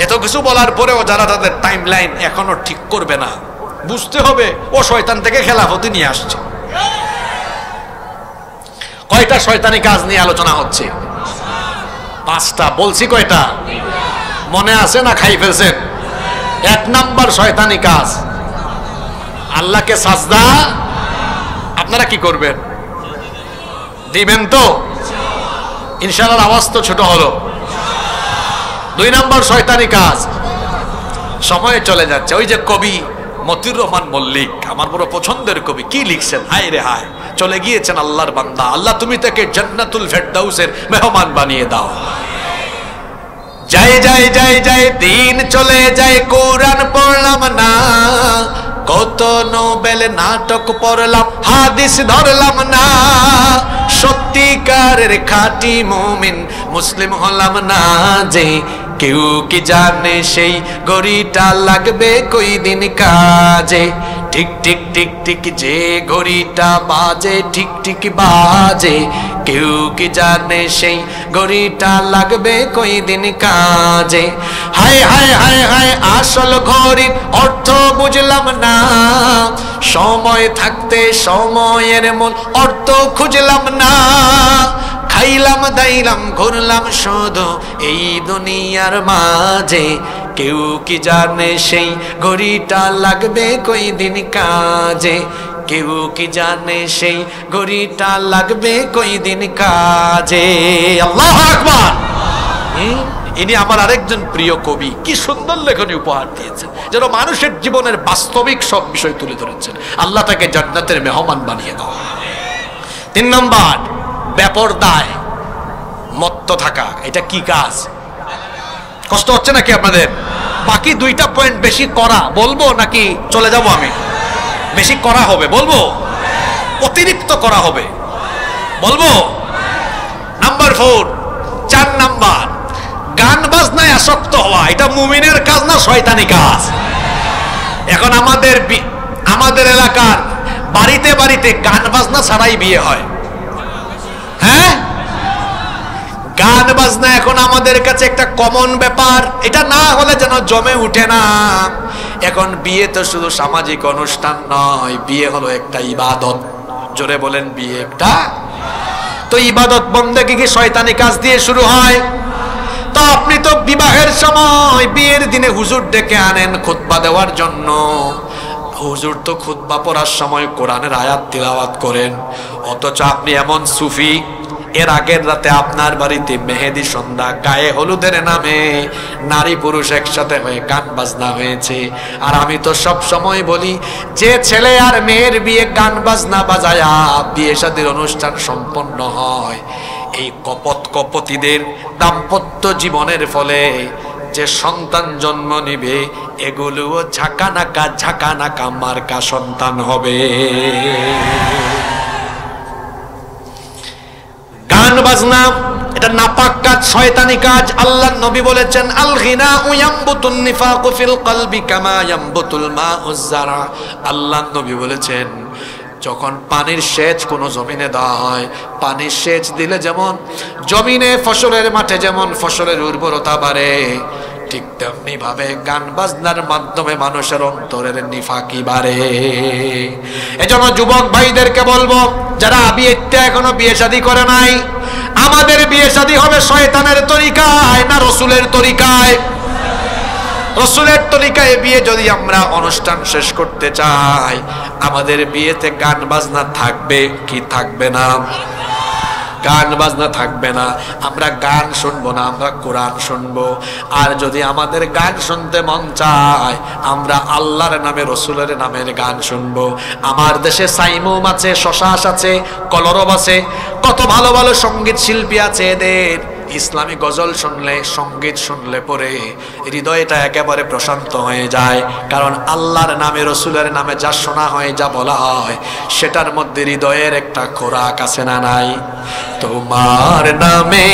এত কিছু বলার পরেও যারা তাদের টাইম লাইন এখনো ঠিক করবে না, বুঝতে হবে ও শয়তান থেকে খেলাফতি নিয়ে আসছে। কয়টা শয়তানি কাজ নিয়ে আলোচনা হচ্ছে? 5টা। বলছি কয়টা? মনে আছে না খাই ফেলছেন? 1 নাম্বার শয়তানি কাজ, আল্লাহকে সাজদা। আপনারা কি করবেন? দিবেন তো ইনশাআল্লাহ? আওয়াজ তো ছোট হলো। 2 নাম্বার শয়তানি কাজ, সময় চলে যাচ্ছে। ওই যে কবি মতিউর রহমান মল্লিক, আমার বড় পছন্দের কবি, কি লিখছেন? হায় রে হায়, চলে গিয়েছেন আল্লাহর বান্দা, আল্লাহ তুমি তাকে জান্নাতুল ফেরদাউসের মেহমান বানিয়ে দাও। যাই যাই যাই যাই দিন চলে যায়, কোরআন পড়লাম না, কত নোবেল নাটক পড়লাম, হাদিস ধরলাম না, সত্যিকারের খাঁটি মুমিন মুসলিম হলাম না যে। কেউ কি জানে সেই ঘড়িটা লাগবে কই দিন কাজে, ঠিক ঠিক ঠিক ঠিক যে ঘড়িটা বাজে ঠিক ঠিক বাজে, কেউ কি জানে সেই ঘড়িটা লাগবে কই দিন কাজে। হায় হায় হায় হায় আসল ঘড়ির অর্থ বুঝলাম না, সময় থাকতে সময়ের মূল অর্থ খুঁজলাম না, খাইলাম দাইলাম ঘুরলাম শুধু এই দুনিয়ার মাঝে, কেউ কি জানে সেই ঘড়িটা লাগবে কই দিন কাজে, কেউ কি জানে সেই ঘড়িটা লাগবে কই দিন কাজে। আল্লাহু আকবার। ইনি আমার আরেকজন প্রিয় কবি, কি সুন্দর লেখনী উপহার দিয়েছেন, যেন মানুষের জীবনের বাস্তবিক সব বিষয় তুলে ধরেছেন। আল্লাহ তাকে জান্নাতের মেহমান বানিয়ে দাও। 3 নম্বর, বেপরদায় মত্ত থাকা। এটা কি কাজ? কষ্ট হচ্ছে নাকি আপনাদের? বাকি 2টা পয়েন্ট বেশি করা বলবো নাকি চলে যাব? আমি বেশি করা হবে বলবো, অতিরিক্ত করা হবে বলবো। নাম্বার 4 নাম্বার, গান বাজনায় আসক্ত হওয়া। এটা মুমিনের কাজ না শয়তানি কাজ? এখন আমাদের এলাকার বাড়িতে বাড়িতে গান বাজনা ছাড়াই বিয়ে হয়। হ্যাঁ, গান বাজনা এখন আমাদের কাছে একটা কমন ব্যাপার, এটা না হলে যেন জমে উঠে না। এখন বিয়ে তো শুধু সামাজিক অনুষ্ঠান নয়, বিয়ে হলো একটা ইবাদত। জোরে বলেন, বিয়ে একটা তো ইবাদত। বন্দেগী কি শয়তানি কাজ দিয়ে শুরু হয়? তো আপনি তো বিবাহের সময় বিয়ের দিনে হুজুর ডেকে আনেন খুতবা দেওয়ার জন্য, হুজুর তো খুতবা পড়ার সময় কোরআনের আয়াত তিলাওয়াত করেন, অথচ আপনি এমন সুফি, এর আগের রাতে আপনার বাড়িতে মেহেদি সন্ধ্যা, গায়ে হলুদের নামে নারী পুরুষ একসাথে হয়ে গান বাজনা হয়েছে। আর আমি তো সব সময় বলি, যে ছেলে আর মেয়ের বিয়ে গান বাজনা বাজায়া বিয়ে শাদীর অনুষ্ঠান সম্পন্ন হয়, এই কপতিদের দাম্পত্য জীবনের ফলে যে সন্তান জন্ম নিবে, এগুলোও ঝাঁকানাকা মার্কা সন্তান হবে। গান বাজনা এটা নাপাক কাজ, শয়তানি কাজ। আল্লাহর নবী বলেছেন, আল গিনাউ ইয়ামবুতুন নিফাকু ফিল কলবি কামা ইয়ামবুতুল মাউজ যারা। আল্লাহর নবী বলেছেন, যখন পানির সেচ কোনো জমিনে দেওয়া হয়, পানির সেচ দিলে যেমন জমিনে ফসলের মাঠে যেমন ফসলের উর্বরতা বাড়ে, ঠিক তেমনি ভাবে গান বাজনার মাধ্যমে মানুষের অন্তরের নিফাকি বাড়ে। এজন্য যুবক ভাইদেরকে বলবো, যারা এখনো বিয়ে শাদী করে নাই, আমাদের বিয়ে শাদী হবে শয়তানের তরিকায় না রসুলের তরিকায়? রসুলের তরিকায় বিয়ে যদি আমরা অনুষ্ঠান শেষ করতে চাই, আমাদের বিয়েতে গান বাজনা থাকবে কি থাকবে না? গান বাজনা থাকবে না। আমরা গান শুনবো না, আমরা কোরআন শুনবো। আর যদি আমাদের গান শুনতে মন চায়, আমরা আল্লাহর নামে রসুলের নামের গান শুনবো। আমার দেশে সাইমুম আছে, শশাস আছে, কলরব আছে, কত ভালো ভালো সঙ্গীত শিল্পী আছে। এদের ইসলামী গজল শুনলে, সঙ্গীত শুনলে পরে হৃদয়টা একেবারে প্রশান্ত হয়ে যায়। কারণ আল্লাহর নামে রসুলের নামে যা শোনা হয়, যা বলা হয়, সেটার মধ্যে হৃদয়ের একটা খোরাক আছে না নাই? তোমার নামে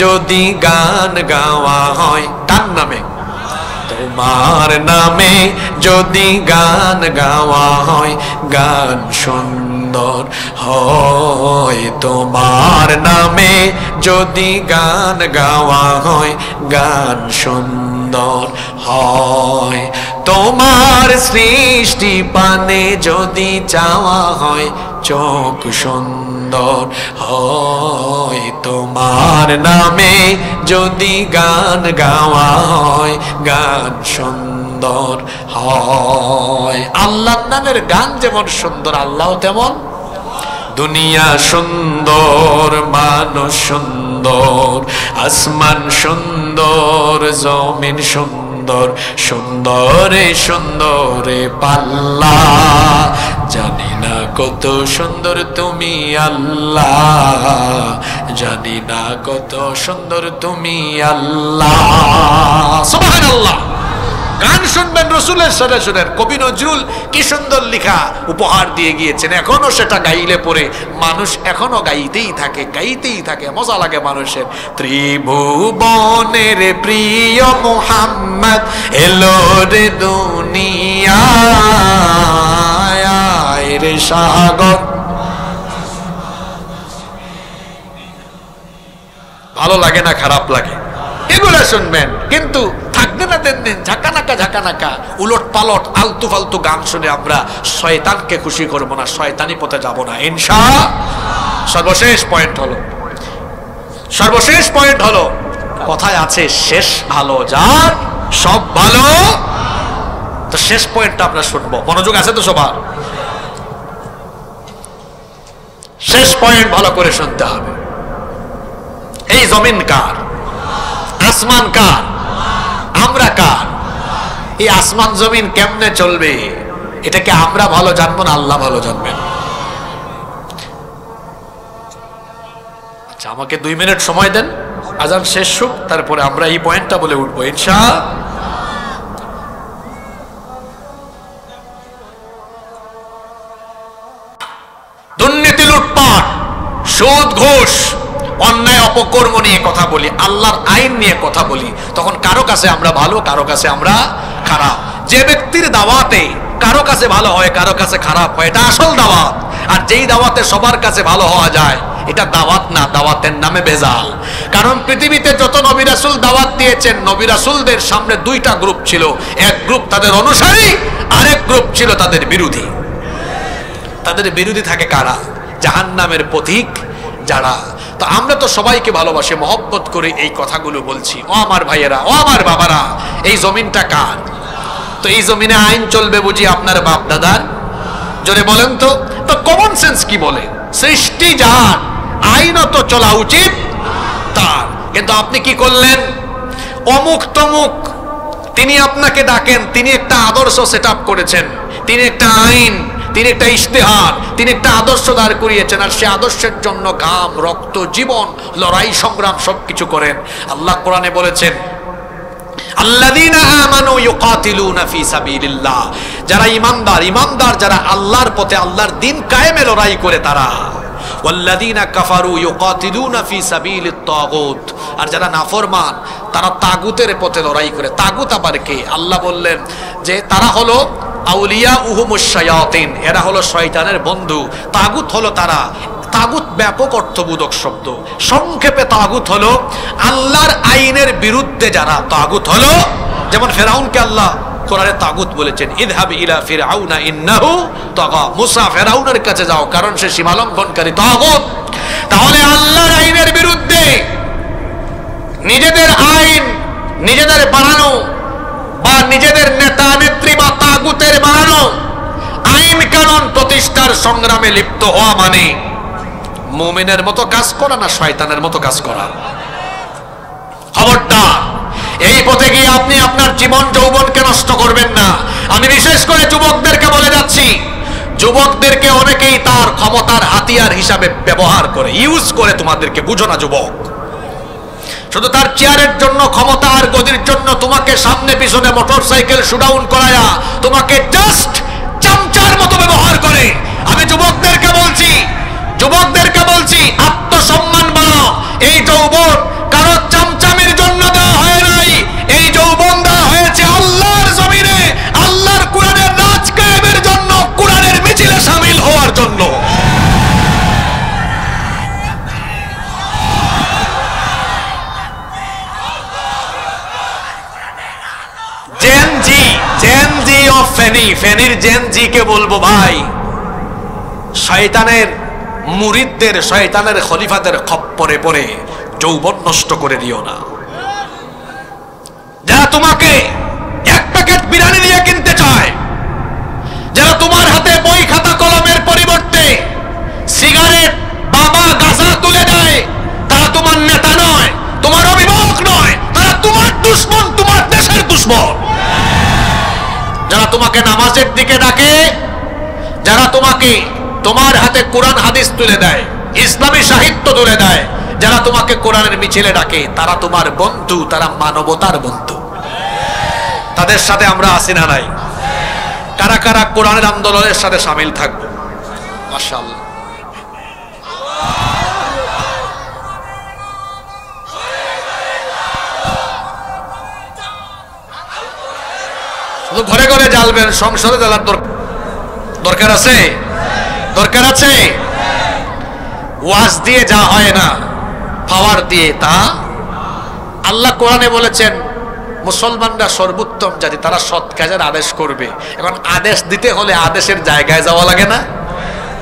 যদি গান গাওয়া হয়, কার নামে? তোমার নামে যদি গান গাওয়া হয়, গান সুন্দর হয়। তোমার নামে যদি গান গাওয়া হয়, গান সুন্দর সুন্দর হয়। তোমার সৃষ্টি পানে যদি চাওয়া হয় চোখ সুন্দর হয়, তোমার নামে যদি গান গাওয়া হয় গান সুন্দর হয়। আল্লাহর নামের গান যেমন সুন্দর আল্লাহ তেমন। দুনিয়া সুন্দর, মানুষ সুন্দর, আসমান সুন্দর, জমিন সুন্দর, সুন্দরে সুন্দরে পাল্লা। জানি না কত সুন্দর তুমি আল্লাহ, জানি না কত সুন্দর তুমি আল্লাহ। সুবহানাল্লাহ। গান শুনবেন রসুলের সাথে শুনেন। কবি নজরুল কি সুন্দর লিখা উপহার দিয়ে গিয়েছেন, এখনো সেটা গাইলে পরে মানুষ এখনো গাইতেই থাকে, গাইতেই থাকে, মজা লাগে মানুষের। ত্রিভুবনের প্রিয় মুহাম্মদ এলো রে দুনিয়ায় রে সাগর। ভালো লাগে না খারাপ লাগে এগুলা শুনবেন, কিন্তু থাকবে না দিন ঝাঁকানাকা ঝাঁকানাকা উলট পালট আলতু ফালতু গান শুনে আমরা শয়তানকে খুশি করব না, শয়তানি পথে যাব না ইনশাআল্লাহ। সর্বশেষ পয়েন্ট হলো কথায় আছে শেষ ভালো যার সব ভালো। তো শেষ পয়েন্টটা আমরা শুনবো, মনোযোগ আছে তো সবার? শেষ পয়েন্ট ভালো করে শুনতে হবে। এই জমিন কার? আসমান কার? আমরা কার? এই আসমান জমিন কেমনে চলবে এটাকে আমরা ভালো জানবো না আল্লাহ ভালো জানবেন? আচ্ছা, আমাকে 2 মিনিট সময় দেন, আজান শেষ হোক, তারপরে আমরা এই পয়েন্টটা বলে উঠবো ইনশাআল্লাহ। দুর্নীতি, লুটপাট, সুদ, ঘুষ, অন্যায় অপকর্ম নিয়ে কথা বলি, আল্লাহর আইন নিয়ে কথা বলি, তখন কারো কাছে আমরা ভালো, কারো কাছে আমরা খারাপ। যে ব্যক্তির দাওয়াতে কারো কাছে ভালো হয়, কারো কাছে খারাপ হয়, এটা আসল দাওয়াত। আর যেই দাওয়াতে সবার কাছে ভালো হওয়া যায় এটা দাওয়াত না, দাওয়াতের নামে ভেজাল। কারণ পৃথিবীতে যত নবী রাসূল দাওয়াত দিয়েছেন, নবী রাসূলদের সামনে 2টা গ্রুপ ছিল। এক গ্রুপ তাদের অনুসারী, আরেক গ্রুপ ছিল তাদের বিরোধী। তাদের বিরোধী থাকে কারা? জাহান্নামের পথিক যারা। তো আমরা তো সবাইকে ভালোবাসি, মহব্বত করে এই কথাগুলো বলছি। ও আমার ভাইয়েরা, ও আমার বাবারা, এই জমিনটা কার? তো এই জমিনে আইন চলবে বুঝি আপনার বাপ দাদার? জোরে বলেন তো। তো কমন সেন্স কি বলে? সৃষ্টি যার, আইনও তো চলা উচিত তার। কিন্তু আপনি কি করলেন? অমুক তমুক তিনি আপনাকে ডাকেন, তিনি একটা আদর্শ সেট আপ করেছেন, তিনি একটা আইন, তিনি একটা ইশতেহার, তিনি একটা আদর্শ দাঁড় করিয়েছেন, আর সে আদর্শের জন্য ঘাম, রক্ত, জীবন, লড়াই, সংগ্রাম সবকিছু করেন। আল্লাহ কোরআনে বলেছেন, আল্লাযীনা আমানু ইউকাতিলুনা ফি সাবিলিল্লাহ, যারা ঈমানদার যারা আল্লাহর পথে, আল্লাহর দ্বীন কায়েমে লড়াই করে তারা। ওয়াল্লাযীনা কাফারু ইউকাতিলুনা ফি সাবিলিত তাগুত, আর যারা নাফরমান তারা তাগুতের পথে লড়াই করে। তাগুত আবার কে? আল্লাহ বললেন যে তারা হলো আউলিয়া উহুমুশ শায়াতিন, এরা হলো শয়তানের বন্ধু। তাগুত হলো তারা। তাগুত ব্যাপক অর্থবোধক শব্দ। সংক্ষেপে তাগুত হলো আল্লাহর আইনের বিরুদ্ধে যারা। তাগুত হলো যেমন ফেরাউনকে আল্লাহ কোরআনে তাগুত বলেছেন, ইযহাব ইলা ফিরআউনা ইন্নাহু তাগা। মুসা, ফেরাউনের কাছে যাও, কারণ সে সীমালঙ্ঘনকারী, তাগুত। তাহলে আল্লাহর আইনের বিরুদ্ধে নিজেদের আইন নিজেদের বানানো, বা নিজেদের নেতা নেত্রী বা তাগুতের বানানো আইন কানুন প্রতিষ্ঠার সংগ্রামে লিপ্ত হওয়া মানে মুমিনের মতো কাজ করা না শয়তানের মতো কাজ করা? খবরদার, এই পথে গিয়ে আপনি আপনার জীবন যৌবনকে নষ্ট করবেন না। আমি বিশেষ করে যুবকদেরকে বলে যাচ্ছি, যুবকদেরকে অনেকেই তার ক্ষমতার হাতিয়ার হিসাবে ব্যবহার করে, ইউজ করে। তোমাদেরকে বুঝো না যুবক, শুধু তার চেয়ারের জন্য, ক্ষমতা আর গদির জন্য তোমাকে সামনে পিছনে মোটরসাইকেল শুডাউন করায়া তোমাকে জাস্ট চামচার মতো ব্যবহার করে। আমি যুবকদেরকে বলছি আত্মসম্মান বানাও। এই যৌবন কারো চামচামির জন্য দেওয়া হয় নাই, এই যৌবন দেওয়া হয়েছে আল্লাহর জমিনে, আল্লাহর কোরআনের রাজ কায়েমের জন্য, কোরআনের মিছিলে শামিল হওয়ার জন্য। ফেনীর জেন জি কে বলবো, ভাই শয়তানের মুরিদদের, শয়তানের খলিফাদের খপ্পরে পড়ে যৌবন নষ্ট করে দিও না। যারা তোমাকে এক প্যাকেট বিরিয়ানি দিয়ে কিনতে চায়, যারা তোমার হাতে বই খাতা কলমের পরিবর্তে সিগারেট, বাবা, গাঁজা তুলে দেয়, তারা তোমার নেতা নয়, তোমার অভিভাবক নয়, তারা তোমার দুশমন, তোমার দেশের দুশমন। যারা তোমাকে নামাজের দিকে ডাকে, যারা তোমাকে তোমার হাতে কোরআন হাদিস তুলে দেয়, ইসলামী সাহিত্য তুলে দেয়, যারা তোমাকে কোরআনের মিছিলে ডাকে, তারা তোমার বন্ধু, তারা মানবতার বন্ধু। তাদের সাথে আমরা আছি না নাই? কারা কারা কোরআনের আন্দোলনের সাথে শামিল থাকবো? মাশাআল্লাহ। শুধু ঘরে ঘরে জ্বালবেন, সংসদে জ্বালার দরকার আছে? দরকার আছে? ওয়াজ দিয়ে যা হয় না, পাওয়ার দিয়ে তা। আল্লাহ কোরআনে বলেছেন মুসলমানরা সর্বোত্তম জাতি, তারা সৎ কাজের আদেশ করবে। এখন আদেশ দিতে হলে আদেশের জায়গায় যাওয়া লাগে না?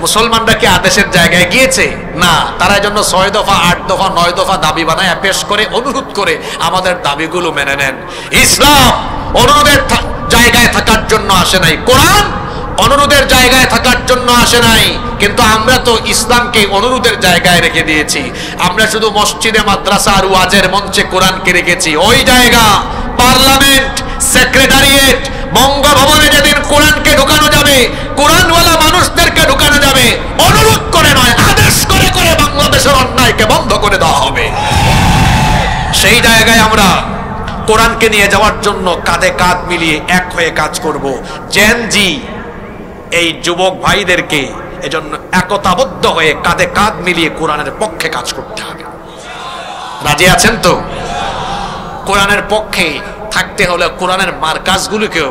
মুসলমানরা কি আদেশের জায়গায় গিয়েছে? না। তারা জন্য 6 দফা, 8 দফা, 9 দফা দাবি বানায় পেশ করে, অনুরোধ করে আমাদের দাবিগুলো মেনে নেন। ইসলাম অনুরোধের জায়গায় থাকার জন্য আসে নাই, কোরআন অনুরোধের জায়গায় থাকার জন্য আসে নাই। কিন্তু আমরা তো ইসলামকে অনুরোধের জায়গায় রেখে দিয়েছি। আমরা শুধু মসজিদে, মাদ্রাসা আর ওয়াজের মঞ্চে কোরআনকে রেখেছি। ওই জায়গা, পার্লামেন্ট, সেক্রেটারিয়েট, বঙ্গভবনে যেদিন কোরআনকে ঢোকানো যাবে, কোরআনওয়ালা মানুষদেরকে ঢোকানো যাবে, অনুরোধ করে নয়, আদেশ করে করে বাংলাদেশের অন্যায়কে বন্ধ করে দেওয়া হবে। সেই জায়গায় আমরা কোরআনকে নিয়ে যাওয়ার জন্য কাঁধে কাঁধ মিলিয়ে এক হয়ে কাজ করব। জেন জি এই যুবক ভাইদেরকে এজন্য একতাবদ্ধ হয়ে কাঁধে কাঁধ মিলিয়ে কোরআনের পক্ষে কাজ করতে হবে। রাজি আছেন তো? কোরআনের পক্ষে থাকতে হলে কোরআনের মার্কাজগুলোকেও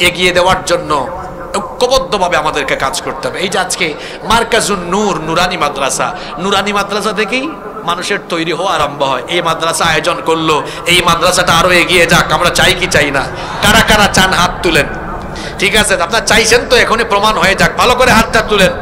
এগিয়ে দেওয়ার জন্য ঐক্যবদ্ধভাবে আমাদেরকে কাজ করতে হবে। এই যে আজকে মার্কাজুন নূর, নুরানি মাদ্রাসা, নুরানি মাদ্রাসা থেকেই মানুষের তৈরি হওয়া আরম্ভ হয়। এই মাদ্রাসা আয়োজন করলো, এই মাদ্রাসাটা আরো এগিয়ে যাক, আমরা চাই কি চাই না? কারা কারা চান হাত তুলেন? ঠিক আছে, আপনারা চাইছেন তো, এখনই প্রমাণ হয়ে যাক। ভালো করে হাতটা তুলেন।